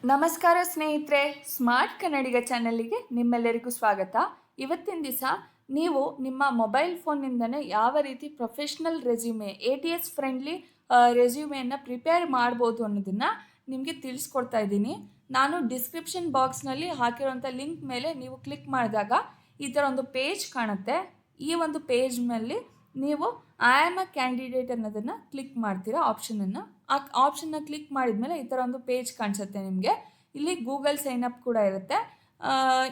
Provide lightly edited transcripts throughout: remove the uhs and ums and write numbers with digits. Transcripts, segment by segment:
ನಮಸ್ಕಾರ ಸ್ನೇಹಿತರೆ, ಸ್ಮಾರ್ಟ್ ಕನ್ನಡಿಗ ಚಾನಲ್ಗೆ ನಿಮ್ಮೆಲ್ಲರಿಗೂ ಸ್ವಾಗತ. ಇವತ್ತಿನ ದಿವಸ ನೀವು ನಿಮ್ಮ ಮೊಬೈಲ್ ಫೋನ್ನಿಂದನೇ ಯಾವ ರೀತಿ ಪ್ರೊಫೆಷ್ನಲ್ ರೆಸ್ಯೂಮೆ ATS ಫ್ರೆಂಡ್ಲಿ ರೆಸ್ಯೂಮೆಯನ್ನು ಪ್ರಿಪೇರ್ ಮಾಡ್ಬೋದು ಅನ್ನೋದನ್ನು ನಿಮಗೆ ತಿಳಿಸ್ಕೊಡ್ತಾ ಇದ್ದೀನಿ. ನಾನು ಡಿಸ್ಕ್ರಿಪ್ಷನ್ ಬಾಕ್ಸ್ನಲ್ಲಿ ಹಾಕಿರೋಂಥ ಲಿಂಕ್ ಮೇಲೆ ನೀವು ಕ್ಲಿಕ್ ಮಾಡಿದಾಗ ಈ ಥರ ಒಂದು ಪೇಜ್ ಕಾಣುತ್ತೆ. ಈ ಒಂದು ಪೇಜ್ ಮೇಲೆ ನೀವು ಐ ಆಮ್ ಅ ಕ್ಯಾಂಡಿಡೇಟ್ ಅನ್ನೋದನ್ನು ಕ್ಲಿಕ್ ಮಾಡ್ತೀರಾ. ಆಪ್ಷನನ್ನು ಆ ಆಪ್ಷನ್ನ ಕ್ಲಿಕ್ ಮಾಡಿದ್ಮೇಲೆ ಈ ಥರ ಒಂದು ಪೇಜ್ ಕಾಣಿಸುತ್ತೆ ನಿಮಗೆ. ಇಲ್ಲಿ ಗೂಗಲ್ ಸೈನ್ ಅಪ್ ಕೂಡ ಇರುತ್ತೆ.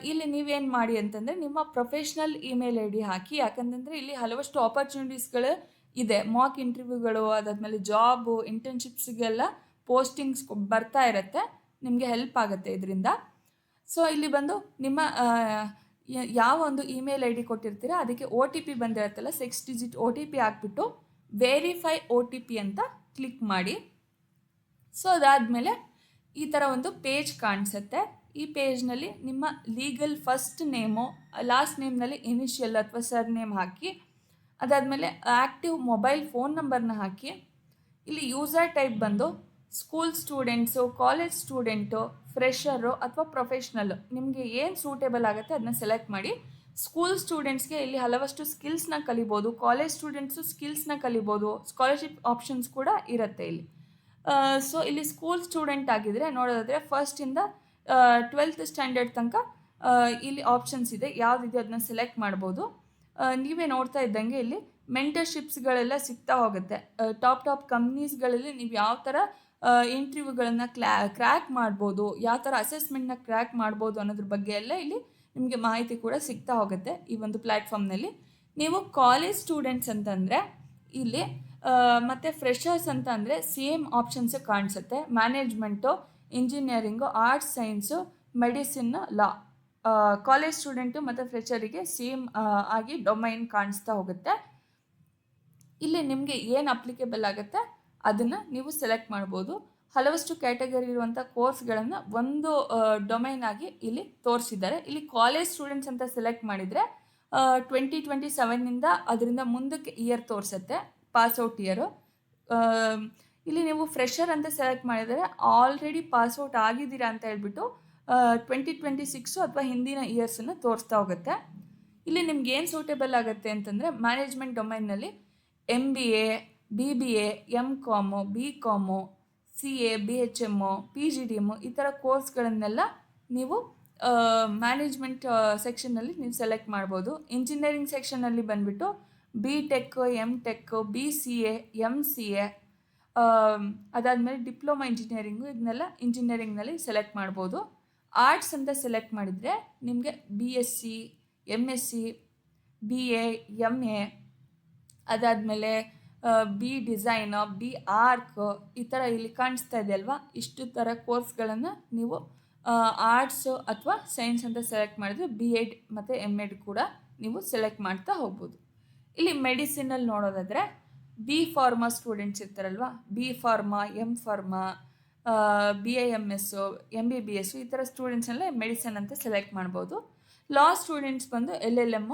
ಇಲ್ಲಿ ನೀವೇನು ಮಾಡಿ ಅಂತಂದರೆ ನಿಮ್ಮ ಪ್ರೊಫೆಷ್ನಲ್ ಇಮೇಲ್ ID ಹಾಕಿ. ಯಾಕಂತಂದರೆ ಇಲ್ಲಿ ಹಲವಷ್ಟು ಆಪರ್ಚುನಿಟೀಸ್ಗಳು ಇದೆ. ಮಾಕ್ ಇಂಟರ್ವ್ಯೂಗಳು, ಅದಾದಮೇಲೆ ಜಾಬು, ಇಂಟರ್ನ್ಶಿಪ್ಸಿಗೆಲ್ಲ ಪೋಸ್ಟಿಂಗ್ಸ್ ಬರ್ತಾ ಇರುತ್ತೆ. ನಿಮಗೆ ಹೆಲ್ಪ್ ಆಗುತ್ತೆ ಇದರಿಂದ. ಸೊ ಇಲ್ಲಿ ಬಂದು ನಿಮ್ಮ ಯಾವ ಒಂದು ಇಮೇಲ್ ID ಕೊಟ್ಟಿರ್ತೀರ ಅದಕ್ಕೆ OTP ಬಂದಿರುತ್ತಲ್ಲ, 6 ಡಿಜಿಟ್ OTP ಹಾಕ್ಬಿಟ್ಟು ವೆರಿಫೈ OTP ಅಂತ ಕ್ಲಿಕ್ ಮಾಡಿ. ಸೊ ಅದಾದಮೇಲೆ ಈ ಥರ ಒಂದು ಪೇಜ್ ಕಾಣಿಸುತ್ತೆ. ಈ ಪೇಜ್ನಲ್ಲಿ ನಿಮ್ಮ ಲೀಗಲ್ ಫಸ್ಟ್ ನೇಮು, ಲಾಸ್ಟ್ ನೇಮ್ನಲ್ಲಿ ಇನಿಷಿಯಲ್ ಅಥವಾ ಸರ್ ನೇಮ್ ಹಾಕಿ. ಅದಾದಮೇಲೆ ಆ್ಯಕ್ಟಿವ್ ಮೊಬೈಲ್ ಫೋನ್ ನಂಬರ್ನ ಹಾಕಿ. ಇಲ್ಲಿ ಯೂಸರ್ ಟೈಪ್ ಬಂದು school students, college student, fresher ಅಥವಾ ಪ್ರೊಫೆಷ್ನಲ್ಲು, ನಿಮಗೆ ಏನು ಸೂಟೇಬಲ್ ಆಗುತ್ತೆ ಅದನ್ನ ಸೆಲೆಕ್ಟ್ ಮಾಡಿ. ಸ್ಕೂಲ್ ಸ್ಟೂಡೆಂಟ್ಸ್ಗೆ ಇಲ್ಲಿ ಹಲವಷ್ಟು ಸ್ಕಿಲ್ಸ್ನ ಕಲಿಬೋದು, ಕಾಲೇಜ್ ಸ್ಟೂಡೆಂಟ್ಸು ಸ್ಕಿಲ್ಸ್ನ ಕಲಿಬೋದು, ಸ್ಕಾಲರ್ಶಿಪ್ ಆಪ್ಷನ್ಸ್ ಕೂಡ ಇರುತ್ತೆ ಇಲ್ಲಿ. ಸೊ ಇಲ್ಲಿ ಸ್ಕೂಲ್ ಸ್ಟೂಡೆಂಟ್ ಆಗಿದ್ರೆ ನೋಡೋದಾದರೆ ಫಸ್ಟಿಂದ 12th ಸ್ಟ್ಯಾಂಡರ್ಡ್ ತನಕ ಇಲ್ಲಿ ಆಪ್ಷನ್ಸ್ ಇದೆ. ಯಾವುದಿದೆ ಅದನ್ನ ಸೆಲೆಕ್ಟ್ ಮಾಡ್ಬೋದು. ನೀವೇ ನೋಡ್ತಾ ಇದ್ದಂಗೆ ಇಲ್ಲಿ ಮೆಂಟರ್ಶಿಪ್ಸ್ಗಳೆಲ್ಲ ಸಿಗ್ತಾ ಹೋಗುತ್ತೆ. ಟಾಪ್ ಕಂಪ್ನೀಸ್ಗಳಲ್ಲಿ ನೀವು ಯಾವ ಥರ ಇಂಟರ್ವ್ಯೂಗಳನ್ನು ಕ್ರ್ಯಾಕ್ ಮಾಡ್ಬೋದು, ಯಾವ ಥರ ಅಸೆಸ್ಮೆಂಟ್ನ ಕ್ರ್ಯಾಕ್ ಮಾಡ್ಬೋದು ಅನ್ನೋದ್ರ ಬಗ್ಗೆ ಎಲ್ಲ ಇಲ್ಲಿ ನಿಮಗೆ ಮಾಹಿತಿ ಕೂಡ ಸಿಗ್ತಾ ಹೋಗುತ್ತೆ ಈ ಒಂದು ಪ್ಲ್ಯಾಟ್ಫಾರ್ಮ್ನಲ್ಲಿ. ನೀವು ಕಾಲೇಜ್ ಸ್ಟೂಡೆಂಟ್ಸ್ ಅಂತಂದರೆ ಇಲ್ಲಿ ಮತ್ತು ಫ್ರೆಷರ್ಸ್ ಅಂತ ಅಂದರೆ ಸೇಮ್ ಆಪ್ಷನ್ಸು ಕಾಣಿಸುತ್ತೆ. Management, engineering, arts, science, medicine, law. College student ಮತ್ತು ಫ್ರೆಷರಿಗೆ ಸೇಮ್ ಆಗಿ ಡೊಮೈನ್ ಕಾಣಿಸ್ತಾ ಹೋಗುತ್ತೆ. ಇಲ್ಲಿ ನಿಮಗೆ ಏನು ಅಪ್ಲಿಕೇಬಲ್ ಆಗುತ್ತೆ ಅದನ್ನು ನೀವು ಸೆಲೆಕ್ಟ್ ಮಾಡ್ಬೋದು. ಹಲವಷ್ಟು ಕ್ಯಾಟಗರಿ ಇರುವಂಥ ಕೋರ್ಸ್ಗಳನ್ನು ಒಂದು ಡೊಮೈನ್ ಆಗಿ ಇಲ್ಲಿ ತೋರಿಸಿದ್ದಾರೆ. ಇಲ್ಲಿ ಕಾಲೇಜ್ ಸ್ಟೂಡೆಂಟ್ಸ್ ಅಂತ ಸೆಲೆಕ್ಟ್ ಮಾಡಿದರೆ 2027ನಿಂದ ಅದರಿಂದ ಮುಂದಕ್ಕೆ ಇಯರ್ ತೋರಿಸುತ್ತೆ, ಪಾಸ್ಔಟ್ ಇಯರು. ಇಲ್ಲಿ ನೀವು ಫ್ರೆಷರ್ ಅಂತ ಸೆಲೆಕ್ಟ್ ಮಾಡಿದರೆ ಆಲ್ರೆಡಿ ಪಾಸ್ಔಟ್ ಆಗಿದ್ದೀರಾ ಅಂತ ಹೇಳ್ಬಿಟ್ಟು 2026 ಅಥವಾ ಹಿಂದಿನ ಇಯರ್ಸನ್ನು ತೋರಿಸ್ತಾ ಹೋಗುತ್ತೆ. ಇಲ್ಲಿ ನಿಮ್ಗೆ ಏನು ಸೂಟೇಬಲ್ ಆಗುತ್ತೆ ಅಂತಂದರೆ management ಡೊಮೈನ್ನಲ್ಲಿ MBA, BBA, MCOM, BCOM, CA, BHM, PGDM ಈ ಥರ ಕೋರ್ಸ್ಗಳನ್ನೆಲ್ಲ ನೀವು ಮ್ಯಾನೇಜ್ಮೆಂಟ್ ಸೆಕ್ಷನ್ನಲ್ಲಿ ನೀವು ಸೆಲೆಕ್ಟ್ ಮಾಡ್ಬೋದು. ಇಂಜಿನಿಯರಿಂಗ್ ಸೆಕ್ಷನಲ್ಲಿ ಬಂದುಬಿಟ್ಟು BTech, MTech, BCA, MCA, ಅದಾದಮೇಲೆ ಡಿಪ್ಲೊಮಾ ಇಂಜಿನಿಯರಿಂಗು, ಇದನ್ನೆಲ್ಲ ಇಂಜಿನಿಯರಿಂಗ್ನಲ್ಲಿ ಸೆಲೆಕ್ಟ್ ಮಾಡ್ಬೋದು. ಆರ್ಟ್ಸ್ ಅಂತ ಸೆಲೆಕ್ಟ್ ಮಾಡಿದರೆ ನಿಮಗೆ BSc, MSc, BA, MA, ಅದಾದಮೇಲೆ B ಡಿಸೈನ್, B ಆರ್ಕ್, ಈ ಥರ ಇಲ್ಲಿ ಕಾಣಿಸ್ತಾ ಇದೆ ಅಲ್ವಾ, ಇಷ್ಟು ಥರ ಕೋರ್ಸ್ಗಳನ್ನು ನೀವು ಆರ್ಟ್ಸು ಅಥವಾ ಸೈನ್ಸ್ ಅಂತ ಸೆಲೆಕ್ಟ್ ಮಾಡಿದರೆ B.Ed ಮತ್ತು M.Ed ಕೂಡ ನೀವು ಸೆಲೆಕ್ಟ್ ಮಾಡ್ತಾ ಹೋಗ್ಬೋದು. ಇಲ್ಲಿ ಮೆಡಿಸಿನಲ್ಲಿ ನೋಡೋದಾದರೆ B ಫಾರ್ಮಾ ಸ್ಟೂಡೆಂಟ್ಸ್ ಇರ್ತಾರಲ್ವ, B pharma, M pharma, BIMS, MBBS ಈ ಥರ ಸ್ಟೂಡೆಂಟ್ಸ್ನೆಲ್ಲ ಮೆಡಿಸಿನ್ ಅಂತ ಸೆಲೆಕ್ಟ್ ಮಾಡ್ಬೋದು. ಲಾ ಸ್ಟೂಡೆಂಟ್ಸ್ ಬಂದು LLM,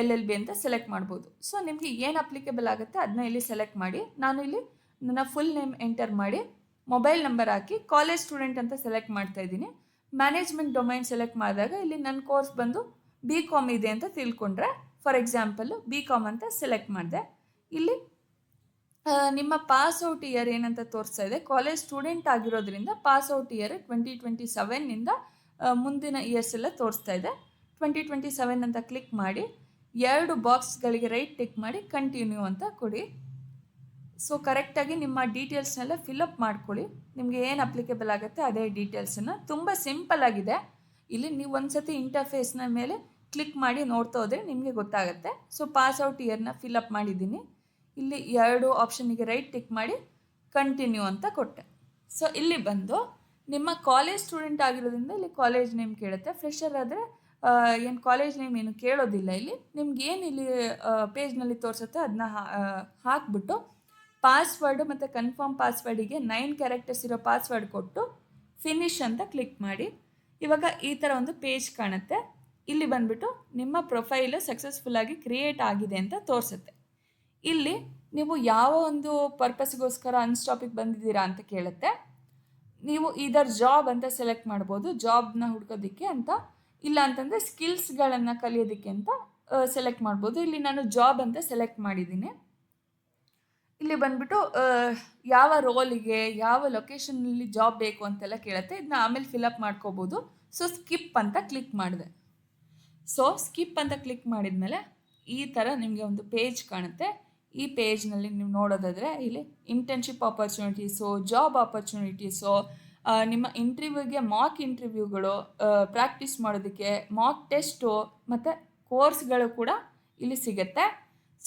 LLB ಅಂತ ಸೆಲೆಕ್ಟ್ ಮಾಡ್ಬೋದು. ಸೊ ನಿಮಗೆ ಏನು ಅಪ್ಲಿಕೇಬಲ್ ಆಗುತ್ತೆ ಅದನ್ನ ಇಲ್ಲಿ ಸೆಲೆಕ್ಟ್ ಮಾಡಿ. ನಾನು ಇಲ್ಲಿ ನನ್ನ ಫುಲ್ ನೇಮ್ ಎಂಟರ್ ಮಾಡಿ ಮೊಬೈಲ್ ನಂಬರ್ ಹಾಕಿ ಕಾಲೇಜ್ ಸ್ಟೂಡೆಂಟ್ ಅಂತ ಸೆಲೆಕ್ಟ್ ಮಾಡ್ತಾ ಇದ್ದೀನಿ. ಮ್ಯಾನೇಜ್ಮೆಂಟ್ ಡೊಮೈನ್ ಸೆಲೆಕ್ಟ್ ಮಾಡಿದಾಗ ಇಲ್ಲಿ ನನ್ನ ಕೋರ್ಸ್ ಬಂದು BCOM ಇದೆ ಅಂತ ತಿಳ್ಕೊಂಡ್ರೆ, ಫಾರ್ ಎಕ್ಸಾಂಪಲ್ಲು BCOM ಅಂತ ಸೆಲೆಕ್ಟ್ ಮಾಡಿದೆ. ಇಲ್ಲಿ ನಿಮ್ಮ ಪಾಸ್ಔಟ್ ಇಯರ್ ಏನಂತ ತೋರಿಸ್ತಾ ಇದೆ, ಕಾಲೇಜ್ ಸ್ಟೂಡೆಂಟ್ ಆಗಿರೋದ್ರಿಂದ ಪಾಸ್ಔಟ್ ಇಯರ್ 2027ನಿಂದ ಮುಂದಿನ ಇಯರ್ಸ್ ಎಲ್ಲ ತೋರಿಸ್ತಾ ಇದೆ. 2027 ಅಂತ ಕ್ಲಿಕ್ ಮಾಡಿ 2 ಬಾಕ್ಸ್ಗಳಿಗೆ ರೈಟ್ ಟಿಕ್ ಮಾಡಿ ಕಂಟಿನ್ಯೂ ಅಂತ ಕೊಡಿ. ಸೊ ಕರೆಕ್ಟಾಗಿ ನಿಮ್ಮ ಡೀಟೇಲ್ಸ್ನೆಲ್ಲ ಫಿಲಪ್ ಮಾಡ್ಕೊಳ್ಳಿ. ನಿಮಗೆ ಏನು ಅಪ್ಲಿಕೇಬಲ್ ಆಗುತ್ತೆ ಅದೇ ಡೀಟೇಲ್ಸನ್ನು. ತುಂಬ ಸಿಂಪಲ್ ಆಗಿದೆ. ಇಲ್ಲಿ ನೀವು ಒಂದು ಸತಿ ಇಂಟರ್ಫೇಸ್ನ ಮೇಲೆ ಕ್ಲಿಕ್ ಮಾಡಿ ನೋಡ್ತಾ ಹೋದರೆ ನಿಮಗೆ ಗೊತ್ತಾಗುತ್ತೆ. ಸೊ ಪಾಸ್ಔಟ್ ಇಯರ್ನ ಫಿಲಪ್ ಮಾಡಿದ್ದೀನಿ. ಇಲ್ಲಿ 2 ಆಪ್ಷನಿಗೆ ರೈಟ್ ಟಿಕ್ ಮಾಡಿ ಕಂಟಿನ್ಯೂ ಅಂತ ಕೊಟ್ಟೆ. ಸೊ ಇಲ್ಲಿ ಬಂದು ನಿಮ್ಮ ಕಾಲೇಜ್ ಸ್ಟೂಡೆಂಟ್ ಆಗಿರೋದ್ರಿಂದ ಇಲ್ಲಿ ಕಾಲೇಜ್ ನೇಮ್ ಕೇಳುತ್ತೆ. ಫ್ರೆಷರ್ ಆದರೆ ಏನು ಕಾಲೇಜ್ ನೇಮ್ ಏನು ಕೇಳೋದಿಲ್ಲ. ಇಲ್ಲಿ ನಿಮ್ಗೆ ಏನು ಇಲ್ಲಿ ಪೇಜ್ನಲ್ಲಿ ತೋರಿಸುತ್ತೆ ಅದನ್ನ ಹಾಕ್ಬಿಟ್ಟು ಪಾಸ್ವರ್ಡು ಮತ್ತು ಕನ್ಫರ್ಮ್ ಪಾಸ್ವರ್ಡಿಗೆ 9 ಕ್ಯಾರೆಕ್ಟರ್ಸ್ ಇರೋ ಪಾಸ್ವರ್ಡ್ ಕೊಟ್ಟು ಫಿನಿಶ್ ಅಂತ ಕ್ಲಿಕ್ ಮಾಡಿ. ಇವಾಗ ಈ ಥರ ಒಂದು ಪೇಜ್ ಕಾಣುತ್ತೆ. ಇಲ್ಲಿ ಬಂದುಬಿಟ್ಟು ನಿಮ್ಮ ಪ್ರೊಫೈಲು ಸಕ್ಸಸ್ಫುಲ್ಲಾಗಿ ಕ್ರಿಯೇಟ್ ಆಗಿದೆ ಅಂತ ತೋರಿಸುತ್ತೆ. ಇಲ್ಲಿ ನೀವು ಯಾವ ಒಂದು ಪರ್ಪಸ್ಗೋಸ್ಕರ ಅನ್ಸ್ಟಾಪಿಗೆ ಬಂದಿದ್ದೀರಾ ಅಂತ ಕೇಳುತ್ತೆ. ನೀವು ಇದರ್ ಜಾಬ್ ಅಂತ ಸೆಲೆಕ್ಟ್ ಮಾಡ್ಬೋದು, ಜಾಬ್ನ ಹುಡ್ಕೋದಕ್ಕೆ ಅಂತ, ಇಲ್ಲ ಅಂತಂದರೆ ಸ್ಕಿಲ್ಸ್ಗಳನ್ನು ಕಲಿಯೋದಕ್ಕೆ ಅಂತ ಸೆಲೆಕ್ಟ್ ಮಾಡ್ಬೋದು. ಇಲ್ಲಿ ನಾನು ಜಾಬ್ ಅಂತ ಸೆಲೆಕ್ಟ್ ಮಾಡಿದ್ದೀನಿ. ಇಲ್ಲಿ ಬಂದ್ಬಿಟ್ಟು ಯಾವ ರೋಲಿಗೆ ಯಾವ ಲೊಕೇಶನಲ್ಲಿ ಜಾಬ್ ಬೇಕು ಅಂತೆಲ್ಲ ಕೇಳುತ್ತೆ. ಇದನ್ನ ಆಮೇಲೆ ಫಿಲಪ್ ಮಾಡ್ಕೋಬೋದು. ಸೊ ಸ್ಕಿಪ್ ಅಂತ ಕ್ಲಿಕ್ ಮಾಡಿದೆ. ಸೊ ಸ್ಕಿಪ್ ಅಂತ ಕ್ಲಿಕ್ ಮಾಡಿದ್ಮೇಲೆ ಈ ಥರ ನಿಮಗೆ ಒಂದು ಪೇಜ್ ಕಾಣುತ್ತೆ. ಈ ಪೇಜ್ನಲ್ಲಿ ನೀವು ನೋಡೋದಾದರೆ ಇಲ್ಲಿ ಇಂಟರ್ನ್ಶಿಪ್ ಆಪರ್ಚುನಿಟೀಸು, ಜಾಬ್ ಆಪರ್ಚುನಿಟೀಸು, ನಿಮ್ಮ ಇಂಟರ್ವ್ಯೂಗೆ ಮಾಕ್ ಇಂಟರ್ವ್ಯೂಗಳು, ಪ್ರಾಕ್ಟೀಸ್ ಮಾಡೋದಕ್ಕೆ ಮಾಕ್ ಟೆಸ್ಟು ಮತ್ತು ಕೋರ್ಸ್ಗಳು ಕೂಡ ಇಲ್ಲಿ ಸಿಗುತ್ತೆ.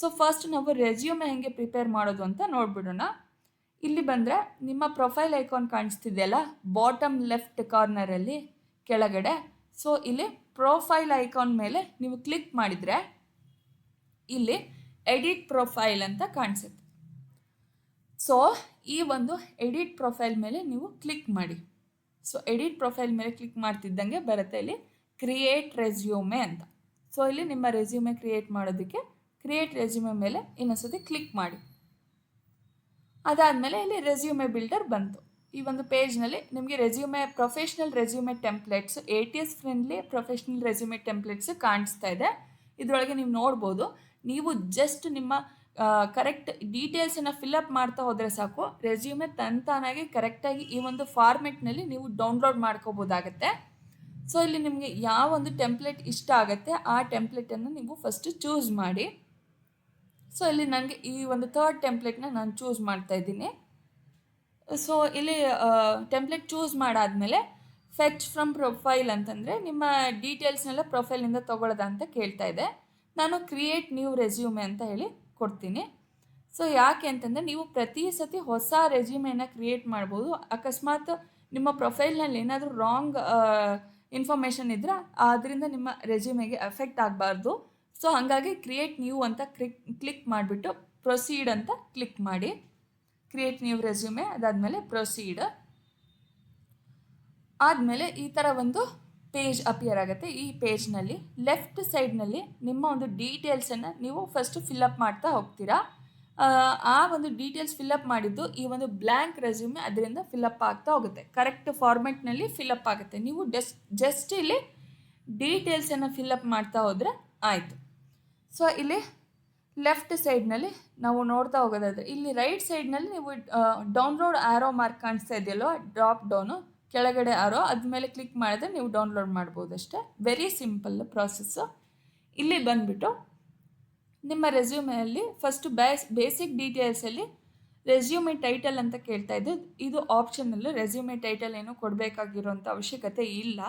ಸೊ ಫಸ್ಟ್ ನಾವು ರೆಸ್ಯೂಮೆ ಹೇಗೆ ಪ್ರಿಪೇರ್ ಮಾಡೋದು ಅಂತ ನೋಡ್ಬಿಡೋಣ. ಇಲ್ಲಿ ಬಂದರೆ ನಿಮ್ಮ ಪ್ರೊಫೈಲ್ ಐಕಾನ್ ಕಾಣಿಸ್ತಿದೆಯಲ್ಲ ಬಾಟಮ್ ಲೆಫ್ಟ್ ಕಾರ್ನರಲ್ಲಿ ಕೆಳಗಡೆ. ಸೊ ಇಲ್ಲಿ ಪ್ರೊಫೈಲ್ ಐಕಾನ್ ಮೇಲೆ ನೀವು ಕ್ಲಿಕ್ ಮಾಡಿದರೆ ಇಲ್ಲಿ ಎಡಿಟ್ ಪ್ರೊಫೈಲ್ ಅಂತ ಕಾಣಿಸುತ್ತೆ. ಸೊ ಈ ಒಂದು ಎಡಿಟ್ ಪ್ರೊಫೈಲ್ ಮೇಲೆ ನೀವು ಕ್ಲಿಕ್ ಮಾಡಿ. ಸೊ ಎಡಿಟ್ ಪ್ರೊಫೈಲ್ ಮೇಲೆ ಕ್ಲಿಕ್ ಮಾಡ್ತಿದ್ದಂಗೆ ಬರುತ್ತೆ ಇಲ್ಲಿ ಕ್ರಿಯೇಟ್ ರೆಸ್ಯೂಮೆ ಅಂತ. ಸೊ ಇಲ್ಲಿ ನಿಮ್ಮ ರೆಸ್ಯೂಮೆ ಕ್ರಿಯೇಟ್ ಮಾಡೋದಕ್ಕೆ ಕ್ರಿಯೇಟ್ ರೆಸ್ಯೂಮೆ ಮೇಲೆ ಇನ್ನೊಂದ್ಸತಿ ಕ್ಲಿಕ್ ಮಾಡಿ. ಅದಾದಮೇಲೆ ಇಲ್ಲಿ ರೆಸ್ಯೂಮೆ ಬಿಲ್ಡರ್ ಬಂತು. ಈ ಒಂದು ಪೇಜ್ನಲ್ಲಿ ನಿಮಗೆ resume professional resume templates, ATS friendly professional resume templates ಕಾಣಿಸ್ತಾ ಇದೆ. ಇದರೊಳಗೆ ನೀವು ನೋಡ್ಬೋದು. ನೀವು ಜಸ್ಟ್ ನಿಮ್ಮ ಕರೆಕ್ಟ್ ಡೀಟೇಲ್ಸನ್ನು ಫಿಲಪ್ ಮಾಡ್ತಾ ಹೋದರೆ ಸಾಕು, ರೆಸ್ಯೂಮೆ ತಾನಾಗಿ ಕರೆಕ್ಟಾಗಿ ಈ ಒಂದು ಫಾರ್ಮೆಟ್ನಲ್ಲಿ ನೀವು ಡೌನ್ಲೋಡ್ ಮಾಡ್ಕೋಬೋದಾಗತ್ತೆ. ಸೊ ಇಲ್ಲಿ ನಿಮಗೆ ಯಾವ ಒಂದು ಟೆಂಪ್ಲೇಟ್ ಇಷ್ಟ ಆಗುತ್ತೆ ಆ ಟೆಂಪ್ಲೇಟನ್ನು ನೀವು ಫಸ್ಟು ಚೂಸ್ ಮಾಡಿ. ಸೊ ಇಲ್ಲಿ ನನಗೆ ಈ ಒಂದು ಥರ್ಡ್ ಟೆಂಪ್ಲೇಟ್ನ ನಾನು ಚೂಸ್ ಮಾಡ್ತಾ ಇದ್ದೀನಿ. ಸೊ ಇಲ್ಲಿ ಟೆಂಪ್ಲೇಟ್ ಚೂಸ್ ಮಾಡಾದಮೇಲೆ ಫೆಚ್ ಫ್ರಮ್ ಪ್ರೊಫೈಲ್ ಅಂತಂದರೆ ನಿಮ್ಮ ಡೀಟೇಲ್ಸ್ನೆಲ್ಲ ಪ್ರೊಫೈಲಿಂದ ತೊಗೊಳ್ಳೋದ ಅಂತ ಕೇಳ್ತಾ ಇದೆ. ನಾನು ಕ್ರಿಯೇಟ್ ನ್ಯೂ ರೆಸ್ಯೂಮೆ ಅಂತ ಹೇಳಿ ಕೊಡ್ತೀನಿ. ಸೊ ಯಾಕೆ ಅಂತಂದರೆ ನೀವು ಪ್ರತಿ ಸತಿ ಹೊಸ ರೆಸ್ಯೂಮೆನ ಕ್ರಿಯೇಟ್ ಮಾಡ್ಬೋದು. ಅಕಸ್ಮಾತ್ ನಿಮ್ಮ ಪ್ರೊಫೈಲ್ನಲ್ಲಿ ಏನಾದರೂ ರಾಂಗ್ ಇನ್ಫಾರ್ಮೇಷನ್ ಇದ್ದರೆ ಅದರಿಂದ ನಿಮ್ಮ ರೆಸ್ಯೂಮೆಗೆ ಎಫೆಕ್ಟ್ ಆಗಬಾರ್ದು. ಸೊ ಹಾಗಾಗಿ ಕ್ರಿಯೇಟ್ ನ್ಯೂ ಅಂತ ಕ್ಲಿಕ್ ಮಾಡಿಬಿಟ್ಟು ಪ್ರೊಸೀಡ್ ಅಂತ ಕ್ಲಿಕ್ ಮಾಡಿ. ಕ್ರಿಯೇಟ್ ನ್ಯೂ ರೆಸ್ಯೂಮೆ ಅದಾದಮೇಲೆ ಪ್ರೊಸೀಡ್ ಆದಮೇಲೆ ಈ ಥರ ಒಂದು ಪೇಜ್ ಅಪಿಯರ್ ಆಗುತ್ತೆ. ಈ ಪೇಜ್ನಲ್ಲಿ ಲೆಫ್ಟ್ ಸೈಡ್ನಲ್ಲಿ ನಿಮ್ಮ ಒಂದು ಡೀಟೇಲ್ಸನ್ನು ನೀವು ಫಸ್ಟು ಫಿಲಪ್ ಮಾಡ್ತಾ ಹೋಗ್ತೀರಾ. ಆ ಒಂದು ಡೀಟೇಲ್ಸ್ ಫಿಲಪ್ ಮಾಡಿದ್ದು ಈ ಒಂದು ಬ್ಲ್ಯಾಂಕ್ ರೆಸ್ಯೂಮೆ ಅದರಿಂದ ಫಿಲಪ್ ಆಗ್ತಾ ಹೋಗುತ್ತೆ. ಕರೆಕ್ಟ್ ಫಾರ್ಮೆಟ್ನಲ್ಲಿ ಫಿಲಪ್ ಆಗುತ್ತೆ. ನೀವು ಜಸ್ಟ್ ಇಲ್ಲಿ ಡೀಟೇಲ್ಸನ್ನು ಫಿಲಪ್ ಮಾಡ್ತಾ ಹೋದರೆ ಆಯಿತು. ಸೊ ಇಲ್ಲಿ ಲೆಫ್ಟ್ ಸೈಡ್ನಲ್ಲಿ ನಾವು ನೋಡ್ತಾ ಹೋಗೋದಾದರೆ ಇಲ್ಲಿ ರೈಟ್ ಸೈಡ್ನಲ್ಲಿ ನೀವು ಡೌನ್ಲೋಡ್ ಆರೋ ಮಾರ್ಕ್ ಕಾಣಿಸ್ತಾ ಇದೆಯಲ್ಲೋ ಡ್ರಾಪ್ ಡೌನು ಕೆಳಗಡೆ ಆರೋ ಅದ್ಮೇಲೆ ಕ್ಲಿಕ್ ಮಾಡಿದ್ರೆ ನೀವು ಡೌನ್ಲೋಡ್ ಮಾಡ್ಬೋದು ಅಷ್ಟೇ. Very simple process. ಇಲ್ಲಿ ಬಂದುಬಿಟ್ಟು ನಿಮ್ಮ ರೆಸ್ಯೂಮೆಯಲ್ಲಿ ಫಸ್ಟು ಬೇಸಿಕ್ ಡೀಟೇಲ್ಸಲ್ಲಿ ರೆಸ್ಯೂಮೆ ಟೈಟಲ್ ಅಂತ ಕೇಳ್ತಾ ಇದ್ದು, ಇದು ಆಪ್ಷನಲ್ಲು. ರೆಸ್ಯೂಮೆ ಟೈಟಲ್ ಏನು ಕೊಡಬೇಕಾಗಿರೋಂಥ ಅವಶ್ಯಕತೆ ಇಲ್ಲ.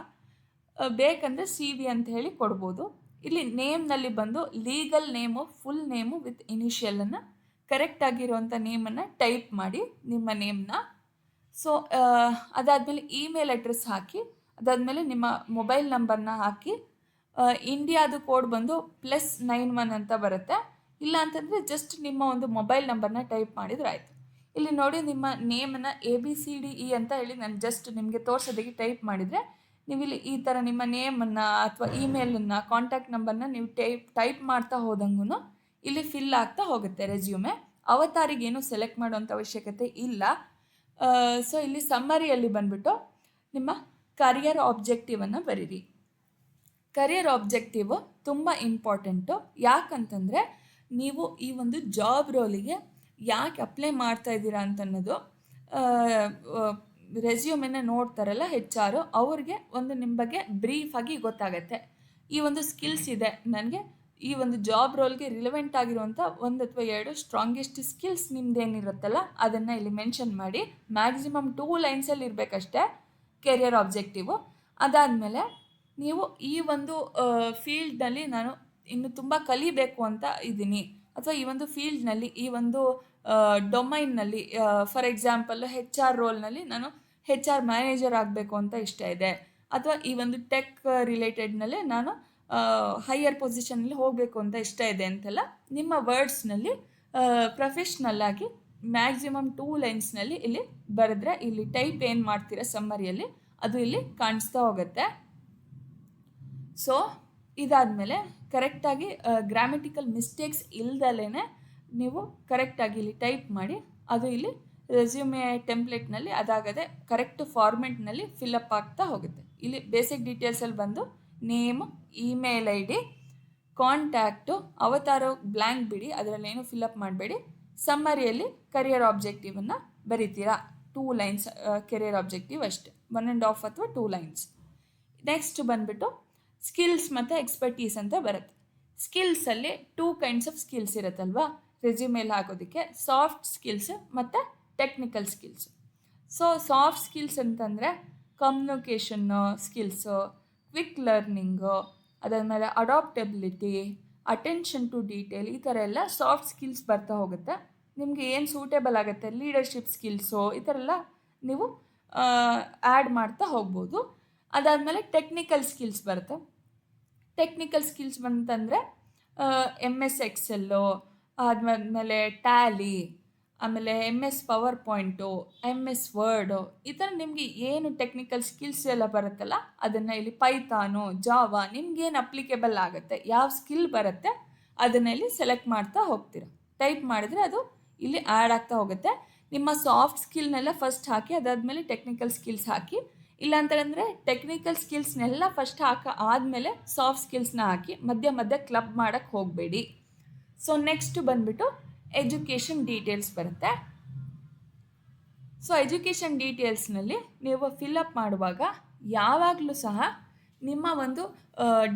ಬೇಕಂದರೆ CV ಅಂತ ಹೇಳಿ ಕೊಡ್ಬೋದು. ಇಲ್ಲಿ ನೇಮ್ನಲ್ಲಿ ಬಂದು legal name, full name with ಇನಿಷಿಯಲನ್ನು ಕರೆಕ್ಟಾಗಿರುವಂಥ ನೇಮನ್ನು ಟೈಪ್ ಮಾಡಿ ನಿಮ್ಮ ನೇಮ್ನ. ಸೊ ಅದಾದಮೇಲೆ ಇಮೇಲ್ ಅಡ್ರೆಸ್ ಹಾಕಿ, ಅದಾದಮೇಲೆ ನಿಮ್ಮ ಮೊಬೈಲ್ ನಂಬರ್ನ ಹಾಕಿ, ಇಂಡಿಯಾದು ಕೋಡ್ ಬಂದು +91 ಅಂತ ಬರುತ್ತೆ. ಇಲ್ಲ ಅಂತಂದರೆ ಜಸ್ಟ್ ನಿಮ್ಮ ಒಂದು ಮೊಬೈಲ್ ನಂಬರ್ನ ಟೈಪ್ ಮಾಡಿದ್ರೆ ಆಯಿತು. ಇಲ್ಲಿ ನೋಡಿ ನಿಮ್ಮ ನೇಮನ್ನು ABCDE ಅಂತ ಹೇಳಿ ನಾನು ಜಸ್ಟ್ ನಿಮಗೆ ತೋರಿಸೋದಕ್ಕೆ ಟೈಪ್ ಮಾಡಿದರೆ ನೀವು ಇಲ್ಲಿ ಈ ಥರ ನಿಮ್ಮ ನೇಮನ್ನು ಅಥವಾ ಇಮೇಲನ್ನು ಕಾಂಟ್ಯಾಕ್ಟ್ ನಂಬರ್ನ ನೀವು ಟೈಪ್ ಮಾಡ್ತಾ ಹೋದಂಗೂ ಇಲ್ಲಿ ಫಿಲ್ ಆಗ್ತಾ ಹೋಗುತ್ತೆ ರೆಸ್ಯೂಮೆ. ಅವತಾರಿಗೇನು ಸೆಲೆಕ್ಟ್ ಮಾಡೋಂಥ ಅವಶ್ಯಕತೆ ಇಲ್ಲ. ಸೊ ಇಲ್ಲಿ ಸಮ್ಮರಿಯಲ್ಲಿ ಬಂದುಬಿಟ್ಟು ನಿಮ್ಮ ಕರಿಯರ್ ಆಬ್ಜೆಕ್ಟಿವನ್ನು ಬರೀರಿ. ಕರಿಯರ್ ಆಬ್ಜೆಕ್ಟಿವು ತುಂಬ ಇಂಪಾರ್ಟೆಂಟು. ಯಾಕಂತಂದರೆ ನೀವು ಈ ಒಂದು ಜಾಬ್ ರೋಲಿಗೆ ಯಾಕೆ ಅಪ್ಲೈ ಮಾಡ್ತಾ ಇದ್ದೀರಾ ಅಂತನ್ನೋದು ರೆಸ್ಯೂಮೆನ ನೋಡ್ತಾರಲ್ಲ HR, ಅವ್ರಿಗೆ ಒಂದು ನಿಮ್ಮ ಬಗ್ಗೆ ಬ್ರೀಫಾಗಿ ಗೊತ್ತಾಗತ್ತೆ. ಈ ಒಂದು ಸ್ಕಿಲ್ಸ್ ಇದೆ ನನಗೆ, ಈ ಒಂದು ಜಾಬ್ ರೋಲ್ಗೆ ರಿಲೆವೆಂಟ್ ಆಗಿರುವಂಥ 1 ಅಥವಾ 2 ಸ್ಟ್ರಾಂಗೆಸ್ಟ್ ಸ್ಕಿಲ್ಸ್ ನಿಮ್ಮದೇನಿರುತ್ತಲ್ಲ ಅದನ್ನು ಇಲ್ಲಿ ಮೆನ್ಷನ್ ಮಾಡಿ. ಮ್ಯಾಕ್ಸಿಮಮ್ 2 ಲೈನ್ಸಲ್ಲಿ ಇರಬೇಕಷ್ಟೇ ಕೆರಿಯರ್ ಆಬ್ಜೆಕ್ಟಿವು. ಅದಾದಮೇಲೆ ನೀವು ಈ ಒಂದು ಫೀಲ್ಡ್ನಲ್ಲಿ ನಾನು ಇನ್ನು ತುಂಬ ಕಲಿಬೇಕು ಅಂತ ಇದ್ದೀನಿ, ಅಥವಾ ಈ ಒಂದು ಫೀಲ್ಡ್ನಲ್ಲಿ ಈ ಒಂದು ಡೊಮೈನ್ನಲ್ಲಿ ಫಾರ್ ಎಕ್ಸಾಂಪಲ್ HR ರೋಲ್ನಲ್ಲಿ ನಾನು HR ಮ್ಯಾನೇಜರ್ ಆಗಬೇಕು ಅಂತ ಇಷ್ಟ ಇದೆ, ಅಥವಾ ಈ ಒಂದು ಟೆಕ್ ರಿಲೇಟೆಡ್ನಲ್ಲೇ ನಾನು ಹೈಯರ್ ಪೊಸಿಷನಲ್ಲಿ ಹೋಗಬೇಕು ಅಂತ ಇಷ್ಟ ಇದೆ ಅಂತೆಲ್ಲ ನಿಮ್ಮ ವರ್ಡ್ಸ್ನಲ್ಲಿ ಪ್ರೊಫೆಷ್ನಲ್ಲಾಗಿ ಮ್ಯಾಕ್ಸಿಮಮ್ 2 ಲೈನ್ಸ್ನಲ್ಲಿ ಇಲ್ಲಿ ಬರೆದ್ರೆ ಇಲ್ಲಿ ಟೈಪ್ ಏನು ಮಾಡ್ತೀರಾ ಸಮ್ಮರಿಯಲ್ಲಿ ಅದು ಇಲ್ಲಿ ಕಾಣಿಸ್ತಾ ಹೋಗುತ್ತೆ. ಸೊ ಇದಾದಮೇಲೆ ಕರೆಕ್ಟಾಗಿ ಗ್ರಾಮೆಟಿಕಲ್ ಮಿಸ್ಟೇಕ್ಸ್ ಇಲ್ದಲೇ ನೀವು ಕರೆಕ್ಟಾಗಿ ಇಲ್ಲಿ ಟೈಪ್ ಮಾಡಿ ಅದು ಇಲ್ಲಿ ರೆಸ್ಯೂಮೆ ಟೆಂಪ್ಲೇಟ್ನಲ್ಲಿ ಅದಾಗದೆ ಕರೆಕ್ಟ್ ಫಾರ್ಮೆಟ್ನಲ್ಲಿ ಫಿಲಪ್ ಆಗ್ತಾ ಹೋಗುತ್ತೆ. ಇಲ್ಲಿ ಬೇಸಿಕ್ ಡೀಟೇಲ್ಸಲ್ಲಿ ಬಂದು name, email I D, contact, ಅವತಾರೋ ಬ್ಲ್ಯಾಂಕ್ ಬಿಡಿ, ಅದರಲ್ಲೇನು ಫಿಲಪ್ ಮಾಡಬೇಡಿ. ಸಮ್ಮರಿಯಲ್ಲಿ ಕರಿಯರ್ ಆಬ್ಜೆಕ್ಟಿವನ್ನು ಬರಿತೀರಾ, 2 ಲೈನ್ಸ್ ಕೆರಿಯರ್ ಆಬ್ಜೆಕ್ಟಿವ್ ಅಷ್ಟೆ, 1.5 ಅಥವಾ 2 ಲೈನ್ಸ್. ನೆಕ್ಸ್ಟ್ ಬಂದುಬಿಟ್ಟು ಸ್ಕಿಲ್ಸ್ ಮತ್ತು ಎಕ್ಸ್ಪರ್ಟೀಸ್ ಅಂತ ಬರುತ್ತೆ. ಸ್ಕಿಲ್ಸಲ್ಲಿ 2 ಕೈಂಡ್ಸ್ ಆಫ್ ಸ್ಕಿಲ್ಸ್ ಇರುತ್ತಲ್ವಾ ರೆಸ್ಯೂಮೇಲಿ ಹಾಕೋದಕ್ಕೆ, ಸಾಫ್ಟ್ ಸ್ಕಿಲ್ಸ್ ಮತ್ತು technical skills. So soft skills ಅಂತಂದರೆ ಕಮ್ಯುನಿಕೇಷನ್ನು ಸ್ಕಿಲ್ಸು, ಕ್ವಿಕ್ ಲರ್ನಿಂಗು, ಅದಾದಮೇಲೆ ಅಡಾಪ್ಟಬಿಲಿಟಿ, ಅಟೆನ್ಷನ್ ಟು ಡೀಟೇಲ್, ಈ ಥರ ಎಲ್ಲ ಸಾಫ್ಟ್ ಸ್ಕಿಲ್ಸ್ ಬರ್ತಾ ಹೋಗುತ್ತೆ. ನಿಮಗೆ ಏನು ಸೂಟೇಬಲ್ ಆಗುತ್ತೆ, ಲೀಡರ್ಶಿಪ್ ಸ್ಕಿಲ್ಸು, ಈ ಥರ ಎಲ್ಲ ನೀವು ಆ್ಯಡ್ ಮಾಡ್ತಾ ಹೋಗ್ಬೋದು. ಅದಾದಮೇಲೆ ಟೆಕ್ನಿಕಲ್ ಸ್ಕಿಲ್ಸ್ ಬರುತ್ತೆ. ಟೆಕ್ನಿಕಲ್ ಸ್ಕಿಲ್ಸ್ ಬಂತಂದರೆ MS ಎಕ್ಸೆಲ್ಲು, ಆದಮೇಲೆ ಟ್ಯಾಲಿ, ಆಮೇಲೆ MS power point, MS word, ಈ ಥರ ನಿಮಗೆ ಏನು ಟೆಕ್ನಿಕಲ್ ಸ್ಕಿಲ್ಸ್ ಎಲ್ಲ ಬರುತ್ತಲ್ಲ ಅದನ್ನು ಇಲ್ಲಿ ಪೈಥಾನು, ಜಾವಾ, ನಿಮ್ಗೇನು ಅಪ್ಲಿಕೇಬಲ್ ಆಗುತ್ತೆ, ಯಾವ ಸ್ಕಿಲ್ ಬರುತ್ತೆ ಅದನ್ನು ಇಲ್ಲಿ ಸೆಲೆಕ್ಟ್ ಮಾಡ್ತಾ ಹೋಗ್ತೀರ. ಟೈಪ್ ಮಾಡಿದ್ರೆ ಅದು ಇಲ್ಲಿ ಆ್ಯಡ್ ಆಗ್ತಾ ಹೋಗುತ್ತೆ. ನಿಮ್ಮ ಸಾಫ್ಟ್ ಸ್ಕಿಲ್ನೆಲ್ಲ ಫಸ್ಟ್ ಹಾಕಿ, ಅದಾದಮೇಲೆ ಟೆಕ್ನಿಕಲ್ ಸ್ಕಿಲ್ಸ್ ಹಾಕಿ. ಇಲ್ಲಾಂತಂದರೆ ಟೆಕ್ನಿಕಲ್ ಸ್ಕಿಲ್ಸ್ನೆಲ್ಲ ಫಸ್ಟ್ ಆದಮೇಲೆ ಸಾಫ್ಟ್ ಸ್ಕಿಲ್ಸ್ನ ಹಾಕಿ, ಮಧ್ಯೆ ಕ್ಲಬ್ ಮಾಡೋಕ್ಕೆ ಹೋಗಬೇಡಿ. ಸೊ ನೆಕ್ಸ್ಟ್ ಬಂದುಬಿಟ್ಟು ಎಜುಕೇಷನ್ ಡೀಟೇಲ್ಸ್ ಬರುತ್ತೆ. ಸೊ ಎಜುಕೇಷನ್ ಡೀಟೇಲ್ಸ್ನಲ್ಲಿ ನೀವು ಫಿಲಪ್ ಮಾಡುವಾಗ ಯಾವಾಗಲೂ ಸಹ ನಿಮ್ಮ ಒಂದು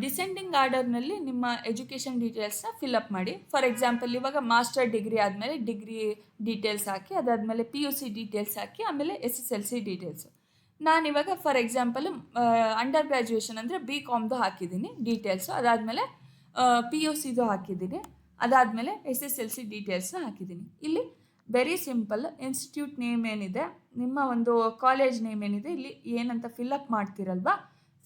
ಡಿಸೆಂಡಿಂಗ್ ಆರ್ಡರ್ನಲ್ಲಿ ನಿಮ್ಮ ಎಜುಕೇಷನ್ ಡೀಟೇಲ್ಸ್ನ ಫಿಲಪ್ ಮಾಡಿ. ಫಾರ್ ಎಕ್ಸಾಂಪಲ್ ಇವಾಗ ಮಾಸ್ಟರ್ ಡಿಗ್ರಿ ಆದಮೇಲೆ ಡಿಗ್ರಿ ಡೀಟೇಲ್ಸ್ ಹಾಕಿ, ಅದಾದಮೇಲೆ PUC ಡೀಟೇಲ್ಸ್ ಹಾಕಿ, ಆಮೇಲೆ SSLC ಡೀಟೇಲ್ಸು. ನಾನಿವಾಗ ಫಾರ್ ಎಕ್ಸಾಂಪಲ್ ಅಂಡರ್ ಗ್ರ್ಯಾಜುಯೇಷನ್ ಅಂದರೆ BComದು ಹಾಕಿದ್ದೀನಿ ಡೀಟೇಲ್ಸು, ಅದಾದಮೇಲೆ PUCದು ಹಾಕಿದ್ದೀನಿ, ಅದಾದಮೇಲೆ SSLC ಡೀಟೇಲ್ಸ್ನ ಹಾಕಿದ್ದೀನಿ. ಇಲ್ಲಿ ವೆರಿ ಸಿಂಪಲ್, ಇನ್ಸ್ಟಿಟ್ಯೂಟ್ ನೇಮ್ ಏನಿದೆ, ನಿಮ್ಮ ಒಂದು ಕಾಲೇಜ್ ನೇಮ್ ಏನಿದೆ, ಇಲ್ಲಿ ಏನಂತ ಫಿಲಪ್ ಮಾಡ್ತೀರಲ್ವಾ,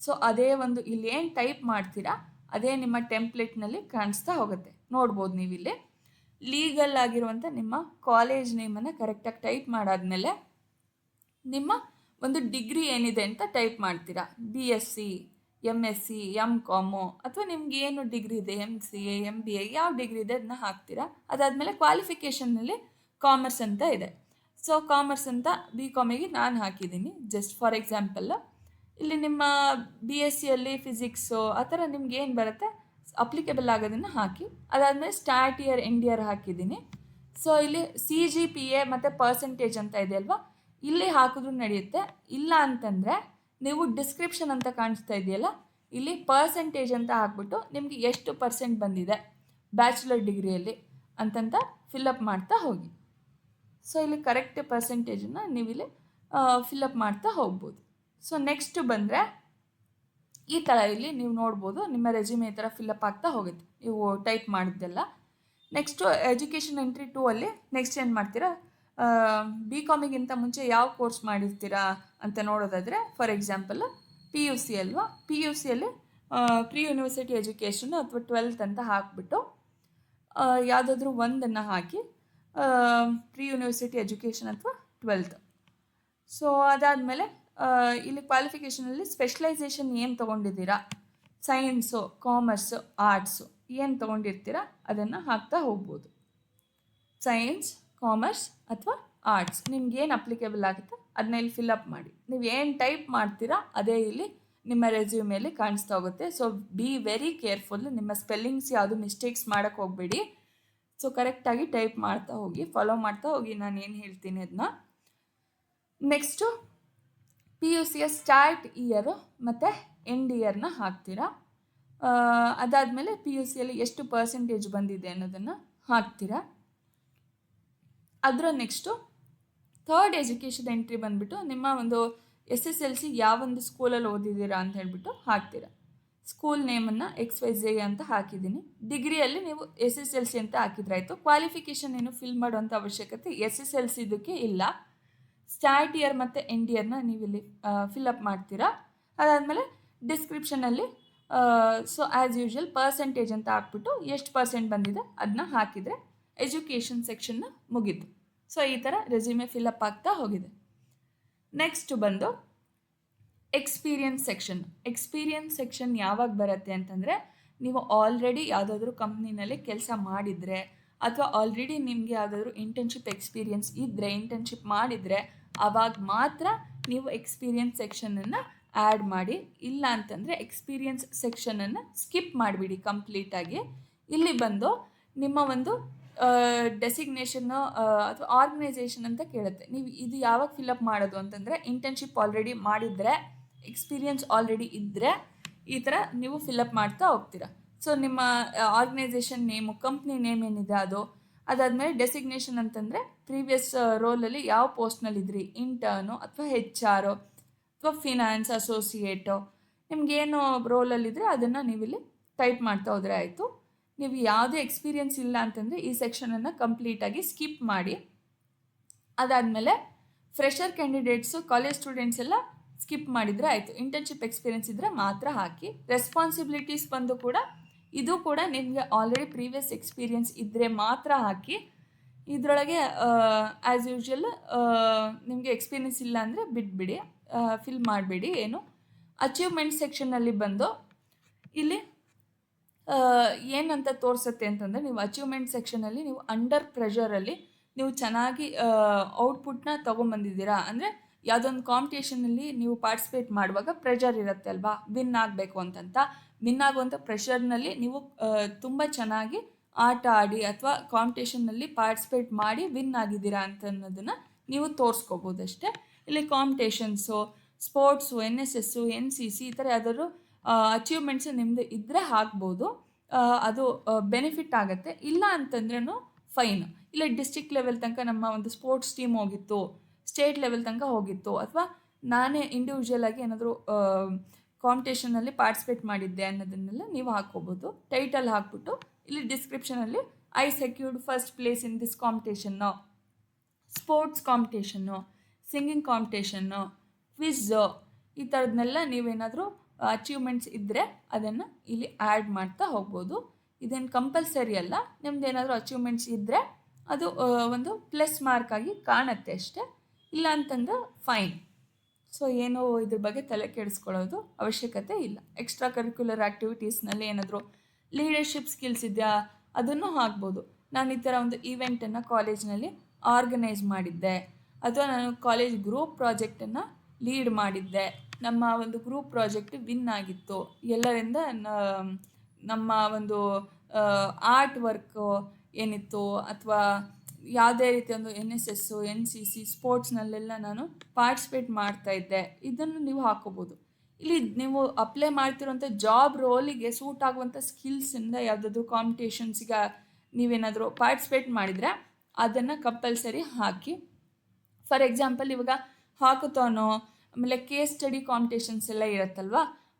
ಸೊ ಅದೇ ಒಂದು ಇಲ್ಲಿ ಏನು ಟೈಪ್ ಮಾಡ್ತೀರಾ ಅದೇ ನಿಮ್ಮ ಟೆಂಪ್ಲೇಟ್ನಲ್ಲಿ ಕಾಣಿಸ್ತಾ ಹೋಗುತ್ತೆ. ನೋಡ್ಬೋದು ನೀವಿಲ್ಲಿ ಲೀಗಲ್ ಆಗಿರುವಂಥ ನಿಮ್ಮ ಕಾಲೇಜ್ ನೇಮನ್ನು ಕರೆಕ್ಟಾಗಿ ಟೈಪ್ ಮಾಡಾದ್ಮೇಲೆ ನಿಮ್ಮ ಒಂದು ಡಿಗ್ರಿ ಏನಿದೆ ಅಂತ ಟೈಪ್ ಮಾಡ್ತೀರಾ. BSc, MSc, MCom, ಅಥವಾ ನಿಮ್ಗೆ ಏನು ಡಿಗ್ರಿ ಇದೆ, MCA, MBA, ಯಾವ ಡಿಗ್ರಿ ಇದೆ ಅದನ್ನ ಹಾಕ್ತೀರಾ. ಅದಾದಮೇಲೆ ಕ್ವಾಲಿಫಿಕೇಷನ್ನಲ್ಲಿ ಕಾಮರ್ಸ್ ಅಂತ ಇದೆ. ಸೊ ಕಾಮರ್ಸ್ ಅಂತ BComಗೆ ನಾನು ಹಾಕಿದ್ದೀನಿ, ಜಸ್ಟ್ ಫಾರ್ ಎಕ್ಸಾಂಪಲ್. ಇಲ್ಲಿ ನಿಮ್ಮ BScಯಲ್ಲಿ ಫಿಸಿಕ್ಸು ಆ ಥರ ನಿಮ್ಗೆ ಏನು ಬರುತ್ತೆ ಅಪ್ಲಿಕೇಬಲ್ ಆಗೋದನ್ನು ಹಾಕಿ. ಅದಾದಮೇಲೆ ಸ್ಟಾರ್ಟ್ ಇಯರ್, ಎಂಡ್ ಇಯರ್ ಹಾಕಿದ್ದೀನಿ. ಸೊ ಇಲ್ಲಿ CGPA ಮತ್ತು ಪರ್ಸೆಂಟೇಜ್ ಅಂತ ಇದೆ ಅಲ್ವಾ, ಇಲ್ಲಿ ಹಾಕಿದ್ರೂ ನಡೆಯುತ್ತೆ. ಇಲ್ಲ ಅಂತಂದರೆ ನೀವು ಡಿಸ್ಕ್ರಿಪ್ಷನ್ ಅಂತ ಕಾಣಿಸ್ತಾ ಇದೆಯಲ್ಲ, ಇಲ್ಲಿ ಪರ್ಸೆಂಟೇಜ್ ಅಂತ ಹಾಕ್ಬಿಟ್ಟು ನಿಮಗೆ ಎಷ್ಟು % ಬಂದಿದೆ ಬ್ಯಾಚುಲರ್ ಡಿಗ್ರಿಯಲ್ಲಿ ಅಂತಂತ ಫಿಲಪ್ ಮಾಡ್ತಾ ಹೋಗಿ. ಸೊ ಇಲ್ಲಿ ಕರೆಕ್ಟ್ ಪರ್ಸೆಂಟೇಜನ್ನು ನೀವಿಲ್ಲಿ ಫಿಲಪ್ ಮಾಡ್ತಾ ಹೋಗ್ಬೋದು. ಸೊ ನೆಕ್ಸ್ಟ್ ಬಂದರೆ ಈ ಥರ ಇಲ್ಲಿ ನೀವು ನೋಡ್ಬೋದು, ನಿಮ್ಮ ರೆಸ್ಯೂಮೆ ಈ ಥರ ಫಿಲಪ್ ಆಗ್ತಾ ಹೋಗುತ್ತೆ ನೀವು ಟೈಪ್ ಮಾಡಿದ್ದೆಲ್ಲ. ನೆಕ್ಸ್ಟು ಎಜುಕೇಷನ್ ಎಂಟ್ರಿ 2 ಅಲ್ಲಿ ನೆಕ್ಸ್ಟ್ ಏನು ಮಾಡ್ತೀರಾ, BComಗಿಂತ ಮುಂಚೆ ಯಾವ ಕೋರ್ಸ್ ಮಾಡಿರ್ತೀರಾ ಅಂತ ನೋಡೋದಾದರೆ, ಫಾರ್ ಎಕ್ಸಾಂಪಲ್ PUC ಅಲ್ವಾ, PUCಯಲ್ಲಿ ಪ್ರಿ ಯೂನಿವರ್ಸಿಟಿ ಎಜುಕೇಷನ್ ಅಥವಾ 12th ಅಂತ ಹಾಕಿಬಿಟ್ಟು ಯಾವುದಾದ್ರೂ ಒಂದನ್ನು ಹಾಕಿ, ಪ್ರಿ ಯೂನಿವರ್ಸಿಟಿ ಎಜುಕೇಷನ್ ಅಥವಾ 12th. ಸೊ ಅದಾದಮೇಲೆ ಇಲ್ಲಿ ಕ್ವಾಲಿಫಿಕೇಷನಲ್ಲಿ ಸ್ಪೆಷಲೈಸೇಷನ್ ಏನು ತೊಗೊಂಡಿದ್ದೀರಾ, ಸೈನ್ಸು, ಕಾಮರ್ಸು, ಆರ್ಟ್ಸು ಏನು ತೊಗೊಂಡಿರ್ತೀರಾ ಅದನ್ನು ಹಾಕ್ತಾ ಹೋಗ್ಬೋದು. ಸೈನ್ಸ್, ಕಾಮರ್ಸ್ ಅಥವಾ ಆರ್ಟ್ಸ್ ನಿಮ್ಗೇನು ಅಪ್ಲಿಕೇಬಲ್ ಆಗುತ್ತೆ ಅದನ್ನ ಇಲ್ಲಿ ಫಿಲಪ್ ಮಾಡಿ. ನೀವು ಏನು ಟೈಪ್ ಮಾಡ್ತೀರಾ ಅದೇ ಇಲ್ಲಿ ನಿಮ್ಮ ರೆಸ್ಯೂಮೇಲಿ ಕಾಣಿಸ್ತಾ ಹೋಗುತ್ತೆ. ಸೊ ಬಿ ವೆರಿ ಕೇರ್ಫುಲ್, ನಿಮ್ಮ ಸ್ಪೆಲ್ಲಿಂಗ್ಸ್ ಯಾವುದು ಮಿಸ್ಟೇಕ್ಸ್ ಮಾಡೋಕ್ಕೆ ಹೋಗಬೇಡಿ. ಸೊ ಕರೆಕ್ಟಾಗಿ ಟೈಪ್ ಮಾಡ್ತಾ ಹೋಗಿ, ಫಾಲೋ ಮಾಡ್ತಾ ಹೋಗಿ ನಾನು ಏನು ಹೇಳ್ತೀನಿ ಅದನ್ನ. ನೆಕ್ಸ್ಟು PUCಯ ಸ್ಟಾರ್ಟ್ ಇಯರು ಮತ್ತು ಎಂಡ್ ಇಯರ್ನ ಹಾಕ್ತೀರಾ. ಅದಾದಮೇಲೆ PUCಯಲ್ಲಿ ಎಷ್ಟು % ಬಂದಿದೆ ಅನ್ನೋದನ್ನು ಹಾಕ್ತೀರಾ. ಅದರ ನೆಕ್ಸ್ಟು ಥರ್ಡ್ ಎಜುಕೇಷನ್ ಎಂಟ್ರಿ ಬಂದುಬಿಟ್ಟು ನಿಮ್ಮ ಒಂದು SSLC ಯಾವೊಂದು ಸ್ಕೂಲಲ್ಲಿ ಓದಿದ್ದೀರಾ ಅಂತ ಹೇಳ್ಬಿಟ್ಟು ಹಾಕ್ತೀರಾ. ಸ್ಕೂಲ್ ನೇಮನ್ನು XYZ ಅಂತ ಹಾಕಿದ್ದೀನಿ. ಡಿಗ್ರಿಯಲ್ಲಿ ನೀವು SSLC ಅಂತ ಹಾಕಿದ್ರಾಯಿತು. ಕ್ವಾಲಿಫಿಕೇಷನ್ ಏನು ಫಿಲ್ ಮಾಡುವಂಥ ಅವಶ್ಯಕತೆ SSLC ಇದಕ್ಕೆ ಇಲ್ಲ. ಸ್ಟಾರ್ಟ್ ಇಯರ್ ಮತ್ತು ಎಂಡ್ ಇಯರ್ನ ನೀವಿಲ್ಲಿ ಫಿಲಪ್ ಮಾಡ್ತೀರಾ. ಅದಾದಮೇಲೆ ಡಿಸ್ಕ್ರಿಪ್ಷನಲ್ಲಿ ಸೊ ಆ್ಯಸ್ ಯೂಶ್ವಲ್ ಪರ್ಸೆಂಟೇಜ್ ಅಂತ ಹಾಕ್ಬಿಟ್ಟು ಎಷ್ಟು % ಬಂದಿದೆ ಅದನ್ನ ಹಾಕಿದರೆ ಎಜುಕೇಷನ್ ಸೆಕ್ಷನ್ನ ಮುಗೀತು. ಸೊ ಈ ಥರ ರೆಸ್ಯೂಮೆ ಫಿಲಪ್ ಆಗ್ತಾ ಹೋಗಿದೆ. ನೆಕ್ಸ್ಟ್ ಬಂದು ಎಕ್ಸ್ಪೀರಿಯನ್ಸ್ ಸೆಕ್ಷನ್. ಎಕ್ಸ್ಪೀರಿಯನ್ಸ್ ಸೆಕ್ಷನ್ ಯಾವಾಗ ಬರುತ್ತೆ ಅಂತಂದರೆ, ನೀವು ಆಲ್ರೆಡಿ ಯಾವುದಾದ್ರೂ ಕಂಪ್ನಿನಲ್ಲಿ ಕೆಲಸ ಮಾಡಿದರೆ ಅಥವಾ ಆಲ್ರೆಡಿ ನಿಮಗೆ ಯಾವುದಾದ್ರೂ ಇಂಟರ್ನ್ಶಿಪ್ ಎಕ್ಸ್ಪೀರಿಯನ್ಸ್ ಇದ್ದರೆ, ಇಂಟರ್ನ್ಶಿಪ್ ಮಾಡಿದರೆ ಆವಾಗ ಮಾತ್ರ ನೀವು ಎಕ್ಸ್ಪೀರಿಯನ್ಸ್ ಸೆಕ್ಷನನ್ನು ಆ್ಯಡ್ ಮಾಡಿ. ಇಲ್ಲ ಅಂತಂದರೆ ಎಕ್ಸ್ಪೀರಿಯನ್ಸ್ ಸೆಕ್ಷನನ್ನು ಸ್ಕಿಪ್ ಮಾಡಿಬಿಡಿ ಕಂಪ್ಲೀಟಾಗಿ. ಇಲ್ಲಿ ಬಂದು ನಿಮ್ಮ ಒಂದು ಡೆಸಿಗ್ನೇಷನ್ನು ಅಥವಾ ಆರ್ಗನೈಸೇಷನ್ ಅಂತ ಕೇಳುತ್ತೆ. ನೀವು ಇದು ಯಾವಾಗ ಫಿಲಪ್ ಮಾಡೋದು ಅಂತಂದರೆ, ಇಂಟರ್ನ್ಶಿಪ್ ಆಲ್ರೆಡಿ ಮಾಡಿದರೆ, ಎಕ್ಸ್ಪೀರಿಯನ್ಸ್ ಆಲ್ರೆಡಿ ಇದ್ದರೆ ಈ ಥರ ನೀವು ಫಿಲಪ್ ಮಾಡ್ತಾ ಹೋಗ್ತೀರಾ. ಸೊ ನಿಮ್ಮ ಆರ್ಗನೈಸೇಷನ್ ನೇಮು, ಕಂಪ್ನಿ ನೇಮ್ ಏನಿದೆ ಅದು, ಅದಾದಮೇಲೆ ಡೆಸಿಗ್ನೇಷನ್ ಅಂತಂದರೆ ಪ್ರೀವಿಯಸ್ ರೋಲಲ್ಲಿ ಯಾವ ಪೋಸ್ಟ್ನಲ್ಲಿದ್ರಿ, ಇಂಟರ್ನು ಅಥವಾ HR ಅಥವಾ ಫಿನಾನ್ಸ್ ಅಸೋಸಿಯೇಟು, ನಿಮಗೇನು ರೋಲಲ್ಲಿದ್ದರೆ ಅದನ್ನು ನೀವಿಲ್ಲಿ ಟೈಪ್ ಮಾಡ್ತಾ ಹೋದರೆ ಆಯಿತು. ನೀವು ಯಾವುದೇ ಎಕ್ಸ್ಪೀರಿಯನ್ಸ್ ಇಲ್ಲ ಅಂತಂದರೆ ಈ ಸೆಕ್ಷನನ್ನು ಕಂಪ್ಲೀಟಾಗಿ ಸ್ಕಿಪ್ ಮಾಡಿ. ಅದಾದಮೇಲೆ ಫ್ರೆಷರ್ ಕ್ಯಾಂಡಿಡೇಟ್ಸು, ಕಾಲೇಜ್ ಸ್ಟೂಡೆಂಟ್ಸ್ ಎಲ್ಲ ಸ್ಕಿಪ್ ಮಾಡಿದರೆ ಆಯಿತು. ಇಂಟರ್ನ್ಶಿಪ್ ಎಕ್ಸ್ಪೀರಿಯನ್ಸ್ ಇದ್ದರೆ ಮಾತ್ರ ಹಾಕಿ. ರೆಸ್ಪಾನ್ಸಿಬಿಲಿಟೀಸ್ ಬಂದು ಕೂಡ ಇದು ಕೂಡ ನಿಮಗೆ ಆಲ್ರೆಡಿ ಪ್ರೀವಿಯಸ್ ಎಕ್ಸ್ಪೀರಿಯನ್ಸ್ ಇದ್ದರೆ ಮಾತ್ರ ಹಾಕಿ. ಇದರೊಳಗೆ ಆ್ಯಸ್ ಯೂಶ್ವಲ್ ನಿಮಗೆ ಎಕ್ಸ್ಪೀರಿಯನ್ಸ್ ಇಲ್ಲ ಅಂದರೆ ಬಿಟ್ಬಿಡಿ, ಫಿಲ್ ಮಾಡಬೇಡಿ ಏನು. ಅಚೀವ್ಮೆಂಟ್ ಸೆಕ್ಷನ್ನಲ್ಲಿ ಬಂದು ಇಲ್ಲಿ ಏನಂತ ತೋರಿಸುತ್ತೆ ಅಂತಂದರೆ, ನೀವು ಅಚೀವ್ಮೆಂಟ್ ಸೆಕ್ಷನಲ್ಲಿ ನೀವು ಅಂಡರ್ ಪ್ರೆಷರಲ್ಲಿ ನೀವು ಚೆನ್ನಾಗಿ ಔಟ್ಪುಟ್ನ ತೊಗೊಂಬಂದಿದ್ದೀರಾ. ಅಂದರೆ ಯಾವುದೊಂದು ಕಾಂಪಿಟೇಷನಲ್ಲಿ ನೀವು ಪಾರ್ಟಿಸಿಪೇಟ್ ಮಾಡುವಾಗ ಪ್ರೆಷರ್ ಇರುತ್ತೆ ಅಲ್ವಾ, ವಿನ್ ಆಗಬೇಕು ಅಂತಂತ. ವಿನ್ ಆಗುವಂಥ ಪ್ರೆಷರ್ನಲ್ಲಿ ನೀವು ತುಂಬ ಚೆನ್ನಾಗಿ ಆಟ ಆಡಿ ಅಥವಾ ಕಾಂಪಿಟೇಷನ್ನಲ್ಲಿ ಪಾರ್ಟಿಸಿಪೇಟ್ ಮಾಡಿ ವಿನ್ ಆಗಿದ್ದೀರಾ ಅಂತ ಅನ್ನೋದನ್ನು ನೀವು ತೋರಿಸ್ಕೋಬೋದಷ್ಟೇ. ಇಲ್ಲಿ ಕಾಂಪಿಟೇಷನ್ಸು, ಸ್ಪೋರ್ಟ್ಸು, NSS, NCC ಈ ಥರ ಯಾವ್ದಾದ್ರು ಅಚೀವ್ಮೆಂಟ್ಸು ನಿಮ್ಮದು ಇದ್ದರೆ ಹಾಕ್ಬೋದು. ಅದು ಬೆನಿಫಿಟ್ ಆಗುತ್ತೆ. ಇಲ್ಲ ಅಂತಂದ್ರೂ ಫೈನ್. ಇಲ್ಲ ಡಿಸ್ಟ್ರಿಕ್ಟ್ ಲೆವೆಲ್ ತನಕ ನಮ್ಮ ಒಂದು ಸ್ಪೋರ್ಟ್ಸ್ ಟೀಮ್ ಹೋಗಿತ್ತು, ಸ್ಟೇಟ್ ಲೆವೆಲ್ ತನಕ ಹೋಗಿತ್ತು, ಅಥವಾ ನಾನೇ ಇಂಡಿವಿಜುವಲ್ ಆಗಿ ಏನಾದರೂ ಕಾಂಪಿಟೇಷನಲ್ಲಿ ಪಾರ್ಟಿಸಿಪೇಟ್ ಮಾಡಿದ್ದೆ ಅನ್ನೋದನ್ನೆಲ್ಲ ನೀವು ಹಾಕ್ಕೋಬೋದು. ಟೈಟಲ್ ಹಾಕ್ಬಿಟ್ಟು ಇಲ್ಲಿ ಡಿಸ್ಕ್ರಿಪ್ಷನಲ್ಲಿ I secured first place in this competition, sports competition, singing competition, quiz, ಈ ಥರದನ್ನೆಲ್ಲ ನೀವೇನಾದರೂ ಅಚೀವ್ಮೆಂಟ್ಸ್ ಇದ್ದರೆ ಅದನ್ನು ಇಲ್ಲಿ ಆ್ಯಡ್ ಮಾಡ್ತಾ ಹೋಗ್ಬೋದು. ಇದೇನು ಕಂಪಲ್ಸರಿ ಅಲ್ಲ. ನಿಮ್ದು ಏನಾದರೂ ಅಚೀವ್ಮೆಂಟ್ಸ್ ಇದ್ದರೆ ಅದು ಒಂದು ಪ್ಲಸ್ ಮಾರ್ಕ್ ಆಗಿ ಕಾಣುತ್ತೆ ಅಷ್ಟೇ. ಇಲ್ಲ ಅಂತಂದ್ರೆ ಫೈನ್. ಸೊ ಏನು ಇದ್ರ ಬಗ್ಗೆ ತಲೆ ಕೆಡಿಸ್ಕೊಳ್ಳೋದು ಅವಶ್ಯಕತೆ ಇಲ್ಲ. ಎಕ್ಸ್ಟ್ರಾ ಕರಿಕ್ಯುಲರ್ ಆ್ಯಕ್ಟಿವಿಟೀಸ್ನಲ್ಲಿ ಏನಾದರೂ ಲೀಡರ್ಶಿಪ್ ಸ್ಕಿಲ್ಸ್ ಇದೆಯಾ ಅದನ್ನು ಹಾಕ್ಬೋದು. ನಾನು ಈ ಥರ ಒಂದು ಈವೆಂಟನ್ನು ಕಾಲೇಜ್ನಲ್ಲಿ ಆರ್ಗನೈಸ್ ಮಾಡಿದ್ದೆ, ಅಥವಾ ನಾನು ಕಾಲೇಜ್ ಗ್ರೂಪ್ ಪ್ರಾಜೆಕ್ಟನ್ನು ಲೀಡ್ ಮಾಡಿದ್ದೆ, ನಮ್ಮ ಒಂದು ಗ್ರೂಪ್ ಪ್ರಾಜೆಕ್ಟ್ ವಿನ್ ಆಗಿತ್ತು, ಎಲ್ಲರಿಂದ ನಮ್ಮ ಒಂದು ಆರ್ಟ್ ವರ್ಕು ಏನಿತ್ತು, ಅಥವಾ ಯಾವುದೇ ರೀತಿ ಒಂದು NSS, NCC, ಸ್ಪೋರ್ಟ್ಸ್ನಲ್ಲೆಲ್ಲ ನಾನು ಪಾರ್ಟಿಸಿಪೇಟ್ ಮಾಡ್ತಾಯಿದ್ದೆ, ಇದನ್ನು ನೀವು ಹಾಕೋಬೋದು. ಇಲ್ಲಿ ನೀವು ಅಪ್ಲೈ ಮಾಡ್ತಿರೋಂಥ ಜಾಬ್ ರೋಲಿಗೆ ಸೂಟ್ ಆಗುವಂಥ ಸ್ಕಿಲ್ಸಿಂದ ಯಾವುದಾದ್ರೂ ಕಾಂಪಿಟೇಷನ್ಸ್ಗೆ ನೀವೇನಾದರೂ ಪಾರ್ಟಿಸಿಪೇಟ್ ಮಾಡಿದರೆ ಅದನ್ನು ಕಂಪಲ್ಸರಿ ಹಾಕಿ. ಫಾರ್ ಎಕ್ಸಾಂಪಲ್ ಇವಾಗ ಹಾಕುತ್ತಾನೋ, ಆಮೇಲೆ ಕೇಸ್ ಸ್ಟಡಿ ಕಾಂಪಿಟೇಷನ್ಸ್ ಎಲ್ಲ ಇರುತ್ತಲ್ವ,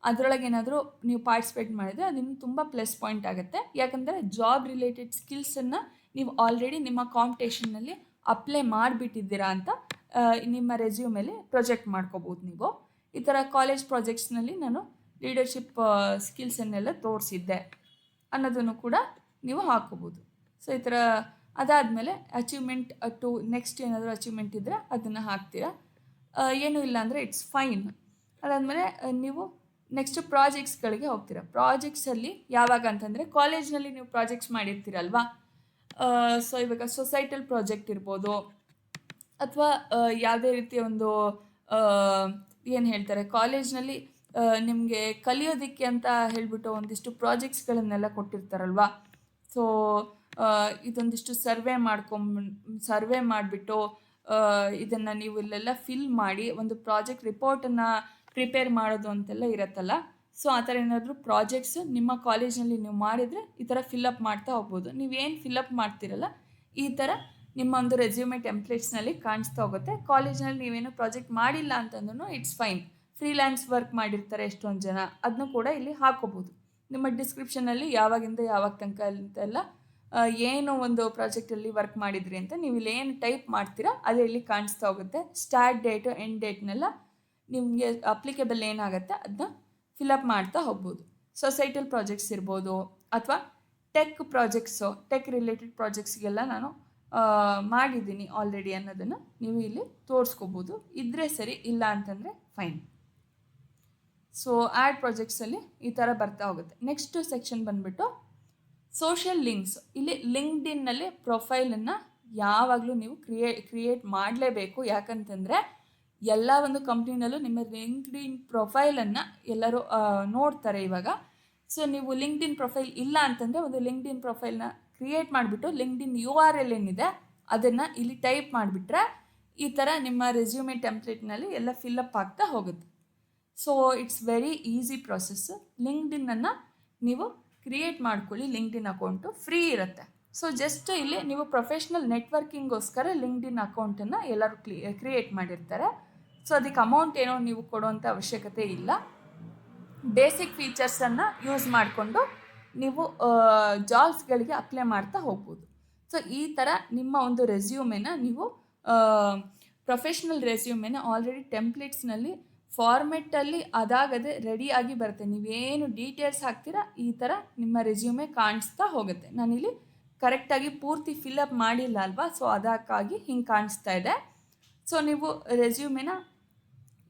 ಅದರೊಳಗೆ ಏನಾದರೂ ನೀವು ಪಾರ್ಟಿಸಿಪೇಟ್ ಮಾಡಿದರೆ ಅದು ಇನ್ನೂ ತುಂಬ ಪ್ಲಸ್ ಪಾಯಿಂಟ್ ಆಗುತ್ತೆ. ಯಾಕಂದರೆ ಜಾಬ್ ರಿಲೇಟೆಡ್ ಸ್ಕಿಲ್ಸನ್ನು ನೀವು ಆಲ್ರೆಡಿ ನಿಮ್ಮ ಕಾಂಪಿಟೇಷನ್ನಲ್ಲಿ ಅಪ್ಲೈ ಮಾಡಿಬಿಟ್ಟಿದ್ದೀರಾ ಅಂತ ನಿಮ್ಮ ರೆಸ್ಯೂಮೇಲಿ ಪ್ರೊಜೆಕ್ಟ್ ಮಾಡ್ಕೋಬೋದು ನೀವು. ಈ ಥರ ಕಾಲೇಜ್ ಪ್ರಾಜೆಕ್ಟ್ಸ್ನಲ್ಲಿ ನಾನು ಲೀಡರ್ಶಿಪ್ ಸ್ಕಿಲ್ಸನ್ನೆಲ್ಲ ತೋರಿಸಿದ್ದೆ ಅನ್ನೋದನ್ನು ಕೂಡ ನೀವು ಹಾಕೋಬೋದು. ಸೊ ಈ ಥರ ಅದಾದಮೇಲೆ ಅಚೀವ್ಮೆಂಟ್ ಟು ನೆಕ್ಸ್ಟ್ ಏನಾದರೂ ಅಚೀವ್ಮೆಂಟ್ ಇದ್ದರೆ ಅದನ್ನು ಹಾಕ್ತೀರಾ. ಏನೂ ಇಲ್ಲ ಅಂದರೆ ಇಟ್ಸ್ ಫೈನ್. ಅದಾದಮೇಲೆ ನೀವು ನೆಕ್ಸ್ಟ್ ಪ್ರಾಜೆಕ್ಟ್ಸ್ಗಳಿಗೆ ಹೋಗ್ತೀರಾ. ಪ್ರಾಜೆಕ್ಟ್ಸಲ್ಲಿ ಯಾವಾಗ ಅಂತಂದರೆ, ಕಾಲೇಜ್ನಲ್ಲಿ ನೀವು ಪ್ರಾಜೆಕ್ಟ್ಸ್ ಮಾಡಿರ್ತೀರಲ್ವಾ. ಸೊ ಇವಾಗ ಸೊಸೈಟಲ್ ಪ್ರಾಜೆಕ್ಟ್ ಇರ್ಬೋದು, ಅಥವಾ ಯಾವುದೇ ರೀತಿಯ ಒಂದು ಏನು ಹೇಳ್ತಾರೆ, ಕಾಲೇಜ್ನಲ್ಲಿ ನಿಮಗೆ ಕಲಿಯೋದಕ್ಕೆ ಅಂತ ಹೇಳಿಬಿಟ್ಟು ಒಂದಿಷ್ಟು ಪ್ರಾಜೆಕ್ಟ್ಸ್ಗಳನ್ನೆಲ್ಲ ಕೊಟ್ಟಿರ್ತಾರಲ್ವ. ಸೊ ಇದೊಂದಿಷ್ಟು ಸರ್ವೆ ಮಾಡಿಬಿಟ್ಟು ಇದನ್ನು ನೀವು ಇಲ್ಲೆಲ್ಲ ಫಿಲ್ ಮಾಡಿ ಒಂದು ಪ್ರಾಜೆಕ್ಟ್ ರಿಪೋರ್ಟನ್ನು ಪ್ರಿಪೇರ್ ಮಾಡೋದು ಅಂತೆಲ್ಲ ಇರುತ್ತಲ್ಲ. ಸೊ ಆ ಥರ ಏನಾದರೂ ಪ್ರಾಜೆಕ್ಟ್ಸ್ ನಿಮ್ಮ ಕಾಲೇಜ್ನಲ್ಲಿ ನೀವು ಮಾಡಿದರೆ ಈ ಥರ ಫಿಲ್ಲಪ್ ಮಾಡ್ತಾ ಹೋಗ್ಬೋದು. ನೀವೇನು ಫಿಲ್ಲಪ್ ಮಾಡ್ತಿರಲ್ಲ ಈ ಥರ ನಿಮ್ಮ ಒಂದು ರೆಸ್ಯೂಮೆ ಟೆಂಪ್ಲೇಟ್ಸ್ನಲ್ಲಿ ಕಾಣಿಸ್ತಾ ಹೋಗುತ್ತೆ. ಕಾಲೇಜ್ನಲ್ಲಿ ನೀವೇನು ಪ್ರಾಜೆಕ್ಟ್ ಮಾಡಿಲ್ಲ ಅಂತಂದ್ರೂ ಇಟ್ಸ್ ಫೈನ್. ಫ್ರೀಲ್ಯಾನ್ಸ್ ವರ್ಕ್ ಮಾಡಿರ್ತಾರೆ ಎಷ್ಟೊಂದು ಜನ, ಅದನ್ನು ಕೂಡ ಇಲ್ಲಿ ಹಾಕೋಬೋದು. ನಿಮ್ಮ ಡಿಸ್ಕ್ರಿಪ್ಷನಲ್ಲಿ ಯಾವಾಗಿಂದ ಯಾವಾಗ ತನಕ ಅಂತೆಲ್ಲ ಏನು ಒಂದು ಪ್ರಾಜೆಕ್ಟಲ್ಲಿ ವರ್ಕ್ ಮಾಡಿದ್ರಿ ಅಂತ ನೀವು ಇಲ್ಲಿ ಏನು ಟೈಪ್ ಮಾಡ್ತೀರಾ ಅದೇ ಇಲ್ಲಿ ಕಾಣಿಸ್ತಾ ಹೋಗುತ್ತೆ. ಸ್ಟಾರ್ಟ್ ಡೇಟು ಎಂಡ್ ಡೇಟ್ನೆಲ್ಲ ನಿಮಗೆ ಅಪ್ಲಿಕೇಬಲ್ ಏನಾಗುತ್ತೆ ಅದನ್ನ ಫಿಲಪ್ ಮಾಡ್ತಾ ಹೋಗ್ಬೋದು. ಸೊಸೈಟಲ್ ಪ್ರಾಜೆಕ್ಟ್ಸ್ ಇರ್ಬೋದು, ಅಥವಾ ಟೆಕ್ ರಿಲೇಟೆಡ್ ಪ್ರಾಜೆಕ್ಟ್ಸ್ಗೆಲ್ಲ ನಾನು ಮಾಡಿದ್ದೀನಿ ಆಲ್ರೆಡಿ ಅನ್ನೋದನ್ನು ನೀವು ಇಲ್ಲಿ ತೋರಿಸ್ಕೋಬೋದು. ಇದ್ದರೆ ಸರಿ, ಇಲ್ಲ ಅಂತಂದರೆ ಫೈನ್. ಸೊ ಆ್ಯಡ್ ಪ್ರಾಜೆಕ್ಟ್ಸಲ್ಲಿ ಈ ಥರ ಬರ್ತಾ ಹೋಗುತ್ತೆ. ನೆಕ್ಸ್ಟ್ ಸೆಕ್ಷನ್ ಬಂದುಬಿಟ್ಟು ಸೋಷಿಯಲ್ ಲಿಂಕ್ಸ್, ಇಲ್ಲಿ ಲಿಂಕ್ಡ್ಇನ್ನಲ್ಲಿ ಪ್ರೊಫೈಲನ್ನು ಯಾವಾಗಲೂ ನೀವು ಕ್ರಿಯೇಟ್ ಮಾಡಲೇಬೇಕು. ಯಾಕಂತಂದರೆ ಎಲ್ಲ ಒಂದು ಕಂಪ್ನಿನಲ್ಲೂ ನಿಮ್ಮ ಲಿಂಕ್ಡ್ಇನ್ ಪ್ರೊಫೈಲನ್ನು ಎಲ್ಲರೂ ನೋಡ್ತಾರೆ ಇವಾಗ. ಸೊ ನೀವು ಲಿಂಕ್ಡ್ಇನ್ ಪ್ರೊಫೈಲ್ ಇಲ್ಲ ಅಂತಂದರೆ ಒಂದು ಲಿಂಕ್ಡ್ಇನ್ ಪ್ರೊಫೈಲ್ನ ಕ್ರಿಯೇಟ್ ಮಾಡಿಬಿಟ್ಟು ಲಿಂಕ್ಡ್ಇನ್ URL ಏನಿದೆ ಅದನ್ನು ಇಲ್ಲಿ ಟೈಪ್ ಮಾಡಿಬಿಟ್ರೆ ಈ ಥರ ನಿಮ್ಮ ರೆಸ್ಯೂಮೆ ಟೆಂಪ್ಲೇಟ್ನಲ್ಲಿ ಎಲ್ಲ ಫಿಲ್ಲಪ್ ಆಗ್ತಾ ಹೋಗುತ್ತೆ. So it's very easy process. ಲಿಂಕ್ಡ್ಇನ್ನನ್ನು ನೀವು ಕ್ರಿಯೇಟ್ ಮಾಡ್ಕೊಳ್ಳಿ. ಲಿಂಕ್ಡ್ಇನ್ ಅಕೌಂಟು ಫ್ರೀ ಇರುತ್ತೆ. ಸೊ ಜಸ್ಟ್ ಇಲ್ಲಿ ನೀವು ಪ್ರೊಫೆಷ್ನಲ್ ನೆಟ್ವರ್ಕಿಂಗೋಸ್ಕರ ಲಿಂಕ್ಡ್ಇನ್ ಅಕೌಂಟನ್ನು ಎಲ್ಲರೂ ಕ್ರಿಯೇಟ್ ಮಾಡಿರ್ತಾರೆ. ಸೊ ಅದಕ್ಕೆ ಅಮೌಂಟ್ ಏನೋ ನೀವು ಕೊಡುವಂಥ ಅವಶ್ಯಕತೆ ಇಲ್ಲ. ಬೇಸಿಕ್ ಫೀಚರ್ಸನ್ನು ಯೂಸ್ ಮಾಡಿಕೊಂಡು ನೀವು ಜಾಬ್ಸ್ಗಳಿಗೆ ಅಪ್ಲೈ ಮಾಡ್ತಾ ಹೋಗ್ಬೋದು. ಸೊ ಈ ಥರ ನಿಮ್ಮ ಒಂದು ರೆಸ್ಯೂಮೆನ ನೀವು ಪ್ರೊಫೆಷ್ನಲ್ ರೆಸ್ಯೂಮೆನ ಆಲ್ರೆಡಿ ಟೆಂಪ್ಲೇಟ್ಸ್ನಲ್ಲಿ ಫಾರ್ಮೆಟಲ್ಲಿ ಅದಾಗದೆ ರೆಡಿಯಾಗಿ ಬರುತ್ತೆ. ನೀವೇನು ಡೀಟೇಲ್ಸ್ ಹಾಕ್ತೀರಾ ಈ ಥರ ನಿಮ್ಮ ರೆಸ್ಯೂಮೆ ಕಾಣಿಸ್ತಾ ಹೋಗುತ್ತೆ. ನಾನಿಲ್ಲಿ ಕರೆಕ್ಟಾಗಿ ಪೂರ್ತಿ ಫಿಲ್ಲಪ್ ಮಾಡಿಲ್ಲ ಅಲ್ವಾ, ಸೊ ಅದಕ್ಕಾಗಿ ಹಿಂಗೆ ಕಾಣಿಸ್ತಾ ಇದೆ. ಸೊ ನೀವು ರೆಸ್ಯೂಮೆನ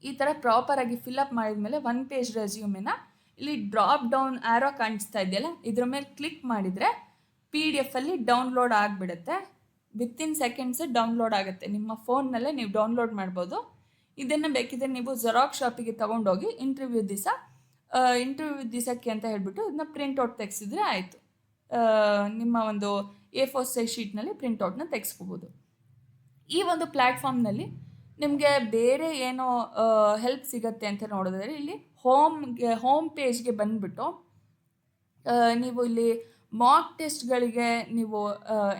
ಈ ಥರ ಪ್ರಾಪರಾಗಿ ಫಿಲ್ಲಪ್ ಮಾಡಿದ್ಮೇಲೆ 1 ಪೇಜ್ ರೆಸ್ಯೂಮೆನ ಇಲ್ಲಿ ಡ್ರಾಪ್ ಡೌನ್ ಆ್ಯರೋ ಕಾಣಿಸ್ತಾ ಇದೆಯಲ್ಲ, ಇದ್ರ ಮೇಲೆ ಕ್ಲಿಕ್ ಮಾಡಿದರೆ PDF ಅಲ್ಲಿ ಡೌನ್ಲೋಡ್ ಆಗಿಬಿಡುತ್ತೆ. ವಿತಿನ್ ಸೆಕೆಂಡ್ಸ್ ಡೌನ್ಲೋಡ್ ಆಗುತ್ತೆ. ನಿಮ್ಮ ಫೋನ್ನಲ್ಲೇ ನೀವು ಡೌನ್ಲೋಡ್ ಮಾಡ್ಬೋದು. ಇದನ್ನು ಬೇಕಿದ್ರೆ ನೀವು ಜೆರಾಕ್ಸ್ ಶಾಪಿಗೆ ತೊಗೊಂಡೋಗಿ ಇಂಟರ್ವ್ಯೂ ದಿವಸಕ್ಕೆ ಅಂತ ಹೇಳ್ಬಿಟ್ಟು ಇದನ್ನ ಪ್ರಿಂಟ್ಔಟ್ ತೆಗೆಸಿದ್ರೆ ಆಯಿತು. ನಿಮ್ಮ ಒಂದು A4 ಸೈಜ್ ಶೀಟ್ನಲ್ಲಿ ಪ್ರಿಂಟ್ಔಟ್ನ ತೆಗೆಸ್ಕೋಬೋದು. ಈ ಒಂದು ಪ್ಲ್ಯಾಟ್ಫಾರ್ಮ್ನಲ್ಲಿ ನಿಮಗೆ ಬೇರೆ ಏನೋ ಹೆಲ್ಪ್ ಸಿಗುತ್ತೆ ಅಂತ ನೋಡಿದ್ರೆ ಇಲ್ಲಿ ಹೋಮ್ ಪೇಜ್ಗೆ ಬಂದುಬಿಟ್ಟು ನೀವು ಇಲ್ಲಿ ಮಾಕ್ ಟೆಸ್ಟ್ಗಳಿಗೆ ನೀವು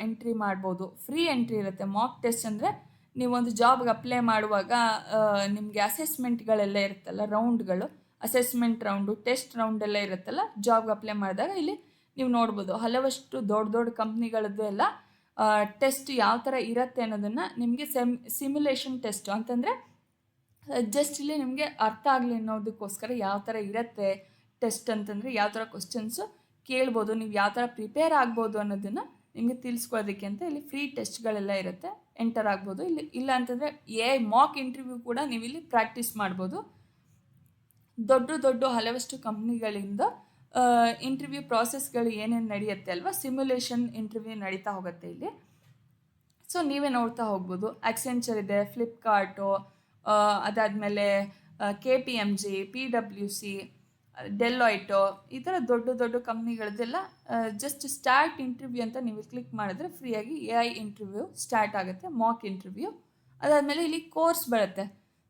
ಎಂಟ್ರಿ ಮಾಡ್ಬೋದು. ಫ್ರೀ ಎಂಟ್ರಿ ಇರುತ್ತೆ. ಮಾಕ್ ಟೆಸ್ಟ್ ಅಂದರೆ ನೀವೊಂದು ಜಾಬ್ಗೆ ಅಪ್ಲೈ ಮಾಡುವಾಗ ನಿಮಗೆ ಅಸೆಸ್ಮೆಂಟ್ಗಳೆಲ್ಲ ಇರುತ್ತಲ್ಲ, ರೌಂಡ್ಗಳು, ಅಸೆಸ್ಮೆಂಟ್ ರೌಂಡು, ಟೆಸ್ಟ್ ರೌಂಡೆಲ್ಲ ಇರುತ್ತಲ್ಲ ಜಾಬ್ಗೆ ಅಪ್ಲೈ ಮಾಡಿದಾಗ ಇಲ್ಲಿ ನೀವು ನೋಡ್ಬೋದು. ಹಲವಷ್ಟು ದೊಡ್ಡ ಕಂಪ್ನಿಗಳದ್ದು ಎಲ್ಲ ಟೆಸ್ಟ್ ಯಾವ ಥರ ಇರುತ್ತೆ ಅನ್ನೋದನ್ನು ನಿಮಗೆ ಸಿಮ್ಯುಲೇಷನ್ ಟೆಸ್ಟು ಅಂತಂದರೆ ಜಸ್ಟ್ ಇಲ್ಲಿ ನಿಮಗೆ ಅರ್ಥ ಆಗಲಿ ಅನ್ನೋದಕ್ಕೋಸ್ಕರ ಯಾವ ಥರ ಇರುತ್ತೆ ಟೆಸ್ಟ್ ಅಂತಂದರೆ ಯಾವ ಥರ ಕ್ವಶನ್ಸು ಕೇಳ್ಬೋದು, ನೀವು ಯಾವ ಥರ ಪ್ರಿಪೇರ್ ಆಗ್ಬೋದು ಅನ್ನೋದನ್ನು ನಿಮಗೆ ತಿಳಿಸ್ಕೊಳ್ಳೋದಕ್ಕೆ ಅಂತ ಇಲ್ಲಿ ಫ್ರೀ ಟೆಸ್ಟ್ಗಳೆಲ್ಲ ಇರುತ್ತೆ. ಎಂಟರ್ ಆಗ್ಬೋದು. ಇಲ್ಲಿ ಇಲ್ಲ ಅಂತಂದರೆ ಮಾಕ್ ಇಂಟರ್ವ್ಯೂ ಕೂಡ ನೀವು ಇಲ್ಲಿ ಪ್ರಾಕ್ಟೀಸ್ ಮಾಡ್ಬೋದು. ದೊಡ್ಡ ಹಲವಷ್ಟು ಕಂಪ್ನಿಗಳಿಂದ ಇಂಟರ್ವ್ಯೂ ಪ್ರಾಸೆಸ್ಗಳು ಏನೇನು ನಡೆಯುತ್ತೆ ಅಲ್ವಾ, ಸಿಮ್ಯುಲೇಷನ್ ಇಂಟರ್ವ್ಯೂ ನಡೀತಾ ಹೋಗುತ್ತೆ ಇಲ್ಲಿ. ಸೊ ನೀವೇ ನೋಡ್ತಾ ಹೋಗ್ಬೋದು. ಆಕ್ಸೆಂಚರ್ ಇದೆ, ಫ್ಲಿಪ್ಕಾರ್ಟು, ಅದಾದಮೇಲೆ KPMG, PwC, ಡೆಲಾಯ್ಟು, ಈ ಥರ ದೊಡ್ಡ ಕಂಪ್ನಿಗಳದ್ದೆಲ್ಲ ಜಸ್ಟ್ ಸ್ಟಾರ್ಟ್ ಇಂಟರ್ವ್ಯೂ ಅಂತ ನೀವು ಕ್ಲಿಕ್ ಮಾಡಿದ್ರೆ ಫ್ರೀಯಾಗಿ AI ಇಂಟರ್ವ್ಯೂ ಸ್ಟಾರ್ಟ್ ಆಗುತ್ತೆ, ಮಾಕ್ ಇಂಟರ್ವ್ಯೂ. ಅದಾದಮೇಲೆ ಇಲ್ಲಿ ಕೋರ್ಸ್ ಬರುತ್ತೆ.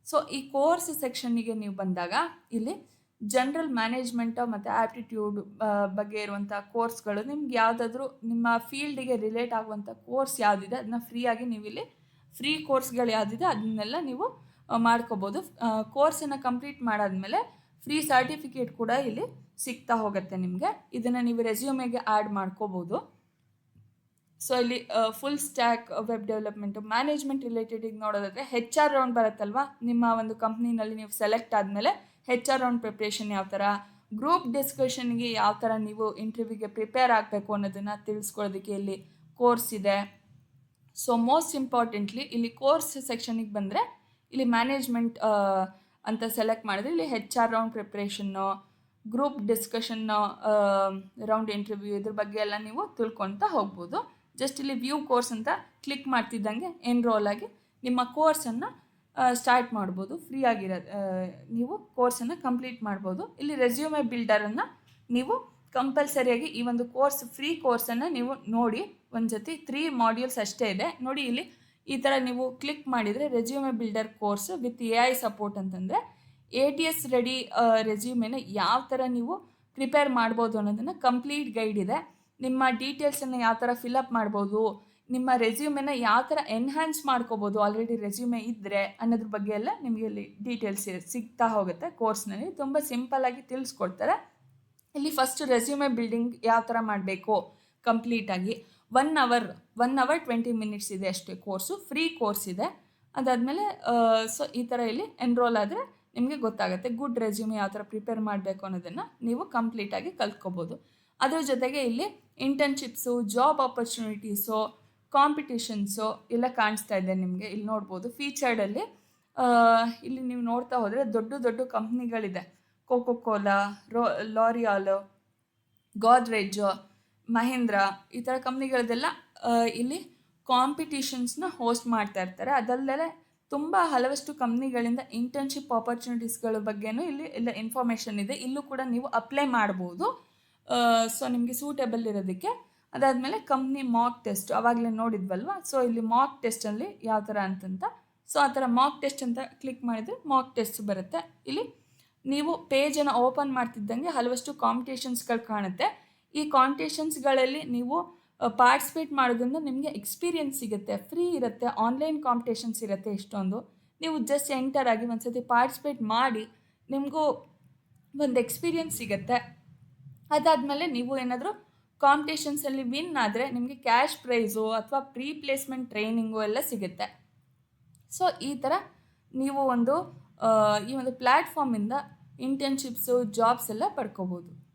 ಸೊ ಈ ಕೋರ್ಸ್ ಸೆಕ್ಷನ್ನಿಗೆ ನೀವು ಬಂದಾಗ ಇಲ್ಲಿ ಜನರಲ್ ಮ್ಯಾನೇಜ್ಮೆಂಟ್ ಮತ್ತು ಆ್ಯಪ್ಟಿಟ್ಯೂಡ್ ಬಗ್ಗೆ ಇರುವಂಥ ಕೋರ್ಸ್ಗಳು, ನಿಮ್ಗೆ ಯಾವುದಾದ್ರೂ ನಿಮ್ಮ ಫೀಲ್ಡಿಗೆ ರಿಲೇಟ್ ಆಗುವಂಥ ಕೋರ್ಸ್ ಯಾವುದಿದೆ ಅದನ್ನ ಫ್ರೀಯಾಗಿ ನೀವು ಇಲ್ಲಿ ಫ್ರೀ ಕೋರ್ಸ್ಗಳು ಯಾವುದಿದೆ ಅದನ್ನೆಲ್ಲ ನೀವು ಮಾಡ್ಕೋಬೋದು. ಕೋರ್ಸನ್ನು ಕಂಪ್ಲೀಟ್ ಮಾಡಾದ್ಮೇಲೆ ಫ್ರೀ ಸರ್ಟಿಫಿಕೇಟ್ ಕೂಡ ಇಲ್ಲಿ ಸಿಗ್ತಾ ಹೋಗುತ್ತೆ ನಿಮಗೆ. ಇದನ್ನು ನೀವು ರೆಸ್ಯೂಮೆಗೆ ಆ್ಯಡ್ ಮಾಡ್ಕೋಬೋದು. ಸೊ ಇಲ್ಲಿ full stack web development, management ರಿಲೇಟೆಡಿಗೆ ನೋಡೋದಾದರೆ HR ರೌಂಡ್ ಬರುತ್ತಲ್ವ, ನಿಮ್ಮ ಒಂದು ಕಂಪ್ನಿನಲ್ಲಿ ನೀವು ಸೆಲೆಕ್ಟ್ ಆದಮೇಲೆ HR ರೌಂಡ್ ಪ್ರಿಪ್ರೇಷನ್ ಯಾವ ಥರ, ಗ್ರೂಪ್ ಡಿಸ್ಕಷನ್ಗೆ ಯಾವ ಥರ ನೀವು ಇಂಟರ್ವ್ಯೂಗೆ ಪ್ರಿಪೇರ್ ಆಗಬೇಕು ಅನ್ನೋದನ್ನು ತಿಳಿಸ್ಕೊಳ್ಳೋದಕ್ಕೆ ಇಲ್ಲಿ ಕೋರ್ಸ್ ಇದೆ. ಸೊ ಮೋಸ್ಟ್ ಇಂಪಾರ್ಟೆಂಟ್ಲಿ ಇಲ್ಲಿ ಕೋರ್ಸ್ ಸೆಕ್ಷನಿಗೆ ಬಂದರೆ ಇಲ್ಲಿ ಮ್ಯಾನೇಜ್ಮೆಂಟ್ ಅಂತ ಸೆಲೆಕ್ಟ್ ಮಾಡಿದ್ರೆ ಇಲ್ಲಿ HR round preparation, group discussion, round interview, ಇದ್ರ ಬಗ್ಗೆ ಎಲ್ಲ ನೀವು ತಿಳ್ಕೊತಾ ಹೋಗ್ಬೋದು. ಜಸ್ಟ್ ಇಲ್ಲಿ ವ್ಯೂ ಕೋರ್ಸ್ ಅಂತ ಕ್ಲಿಕ್ ಮಾಡ್ತಿದ್ದಂಗೆ ಎನ್ರೋಲ್ ಆಗಿ ನಿಮ್ಮ ಕೋರ್ಸನ್ನು ಸ್ಟಾರ್ಟ್ ಮಾಡ್ಬೋದು. ಫ್ರೀ ನೀವು ಕೋರ್ಸನ್ನು ಕಂಪ್ಲೀಟ್ ಮಾಡ್ಬೋದು. ಇಲ್ಲಿ ರೆಸ್ಯೂಮೆ ಬಿಲ್ಡರನ್ನು ನೀವು ಕಂಪಲ್ಸರಿಯಾಗಿ ಈ ಒಂದು ಫ್ರೀ ಕೋರ್ಸನ್ನು ನೀವು ನೋಡಿ. ಒಂದು ಜೊತೆ 3 ಮಾಡ್ಯೂಲ್ಸ್ ಅಷ್ಟೇ ಇದೆ ನೋಡಿ. ಇಲ್ಲಿ ಈ ಥರ ನೀವು ಕ್ಲಿಕ್ ಮಾಡಿದರೆ resume builder course with AI support ಅಂತಂದರೆ ATS ರೆಡಿ ರೆಸ್ಯೂಮೆನ ಯಾವ ಥರ ನೀವು ಪ್ರಿಪೇರ್ ಮಾಡ್ಬೋದು ಅನ್ನೋದನ್ನು ಕಂಪ್ಲೀಟ್ ಗೈಡ್ ಇದೆ. ನಿಮ್ಮ ಡೀಟೇಲ್ಸನ್ನು ಯಾವ ಥರ ಫಿಲಪ್ ಮಾಡ್ಬೋದು, ನಿಮ್ಮ ರೆಸ್ಯೂಮೆನ ಯಾವ ಥರ ಎನ್ಹ್ಯಾನ್ಸ್ ಮಾಡ್ಕೋಬೋದು ಆಲ್ರೆಡಿ ರೆಸ್ಯೂಮೆ ಇದ್ದರೆ ಅನ್ನೋದ್ರ ಬಗ್ಗೆ ಎಲ್ಲ ನಿಮಗೆ ಇಲ್ಲಿ ಡೀಟೇಲ್ಸ್ ಸಿಗ್ತಾ ಹೋಗುತ್ತೆ. ಕೋರ್ಸ್ನಲ್ಲಿ ತುಂಬ ಸಿಂಪಲ್ಲಾಗಿ ತಿಳಿಸ್ಕೊಡ್ತಾರೆ. ಇಲ್ಲಿ ಫಸ್ಟ್ ರೆಸ್ಯೂಮೆ ಬಿಲ್ಡಿಂಗ್ ಯಾವ ಥರ ಮಾಡಬೇಕು ಕಂಪ್ಲೀಟಾಗಿ 1 ಅವರ್ 20 ಮಿನಿಟ್ಸ್ ಇದೆ ಅಷ್ಟೇ ಕೋರ್ಸು. ಫ್ರೀ ಕೋರ್ಸ್ ಇದೆ. ಅದಾದಮೇಲೆ ಸೊ ಈ ಥರ ಇಲ್ಲಿ ಎನ್ರೋಲ್ ಆದರೆ ನಿಮಗೆ ಗೊತ್ತಾಗುತ್ತೆ ಗುಡ್ ರೆಸ್ಯೂಮೆ ಯಾವ ಥರ ಪ್ರಿಪೇರ್ ಮಾಡಬೇಕು ಅನ್ನೋದನ್ನು ನೀವು ಕಂಪ್ಲೀಟಾಗಿ ಕಲ್ತ್ಕೋಬೋದು. ಅದ್ರ ಜೊತೆಗೆ ಇಲ್ಲಿ ಇಂಟರ್ನ್ಶಿಪ್ಸು, ಜಾಬ್ ಆಪರ್ಚುನಿಟೀಸು, ಕಾಂಪಿಟೇಷನ್ಸು ಎಲ್ಲ ಕಾಣಿಸ್ತಾ ಇದೆ ನಿಮಗೆ. ಇಲ್ಲಿ ನೋಡ್ಬೋದು ಫೀಚರ್ಡಲ್ಲಿ ಇಲ್ಲಿ ನೀವು ನೋಡ್ತಾ ಹೋದರೆ ದೊಡ್ಡ ಕಂಪ್ನಿಗಳಿದೆ. ಕೋಕೋ ಕೋಲಾ, ಲಾರಿಯಾಲ್, ಗೋದ್ರೇಜ್, ಮಹೇಂದ್ರ ಈ ಥರ ಕಂಪ್ನಿಗಳದೆಲ್ಲ ಇಲ್ಲಿ ಕಾಂಪಿಟಿಷನ್ಸ್ನ ಹೋಸ್ಟ್ ಮಾಡ್ತಾ ಇರ್ತಾರೆ. ಅದಲ್ಲದೆ ತುಂಬ ಹಲವಷ್ಟು ಕಂಪ್ನಿಗಳಿಂದ ಇಂಟರ್ನ್ಶಿಪ್ ಆಪರ್ಚುನಿಟೀಸ್ಗಳ ಬಗ್ಗೆನೂ ಇಲ್ಲಿ ಎಲ್ಲ ಇನ್ಫಾರ್ಮೇಷನ್ ಇದೆ. ಇಲ್ಲೂ ಕೂಡ ನೀವು ಅಪ್ಲೈ ಮಾಡ್ಬೋದು. ಸೊ ನಿಮಗೆ ಸೂಟೇಬಲ್ ಇರೋದಕ್ಕೆ. ಅದಾದಮೇಲೆ ಕಂಪ್ನಿ ಮಾಕ್ ಟೆಸ್ಟ್ ಆವಾಗಲೇ ನೋಡಿದ್ವಲ್ವ. ಸೊ ಇಲ್ಲಿ ಮಾಕ್ ಟೆಸ್ಟಲ್ಲಿ ಯಾವ ಥರ ಅಂತಂತ, ಸೊ ಆ ಥರ ಮಾಕ್ ಟೆಸ್ಟ್ ಅಂತ ಕ್ಲಿಕ್ ಮಾಡಿದರೆ ಮಾಕ್ ಟೆಸ್ಟ್ ಬರುತ್ತೆ. ಇಲ್ಲಿ ನೀವು ಪೇಜನ್ನು ಓಪನ್ ಮಾಡ್ತಿದ್ದಂಗೆ ಹಲವಷ್ಟು ಕಾಂಪಿಟೇಷನ್ಸ್ಗಳು ಕಾಣುತ್ತೆ. ಈ ಕಾಂಪಿಟೇಷನ್ಸ್ಗಳಲ್ಲಿ ನೀವು ಪಾರ್ಟಿಸಿಪೇಟ್ ಮಾಡೋದ್ರಿಂದ ನಿಮಗೆ ಎಕ್ಸ್ಪೀರಿಯನ್ಸ್ ಸಿಗುತ್ತೆ, ಫ್ರೀ ಇರುತ್ತೆ, ಆನ್ಲೈನ್ ಕಾಂಪಿಟೇಷನ್ಸ್ ಇರುತ್ತೆ ಇಷ್ಟೊಂದು. ನೀವು ಜಸ್ಟ್ ಎಂಟರ್ ಆಗಿ ಒಂದು ಸತಿ ಪಾರ್ಟಿಸಿಪೇಟ್ ಮಾಡಿ ನಿಮಗೂ ಒಂದು ಎಕ್ಸ್ಪೀರಿಯನ್ಸ್ ಸಿಗುತ್ತೆ. ಅದಾದಮೇಲೆ ನೀವು ಏನಾದರೂ ಕಾಂಪಿಟೇಷನ್ಸಲ್ಲಿ ವಿನ್ ಆದರೆ ನಿಮಗೆ ಕ್ಯಾಶ್ ಪ್ರೈಸು ಅಥವಾ ಪ್ರೀ ಪ್ಲೇಸ್ಮೆಂಟ್ ಟ್ರೈನಿಂಗು ಎಲ್ಲ ಸಿಗುತ್ತೆ. ಸೊ ಈ ಥರ ನೀವು ಈ ಒಂದು ಪ್ಲ್ಯಾಟ್ಫಾರ್ಮಿಂದ ಇಂಟರ್ನ್ಶಿಪ್ಸು ಜಾಬ್ಸ್ ಎಲ್ಲ ಪಡ್ಕೋಬೋದು.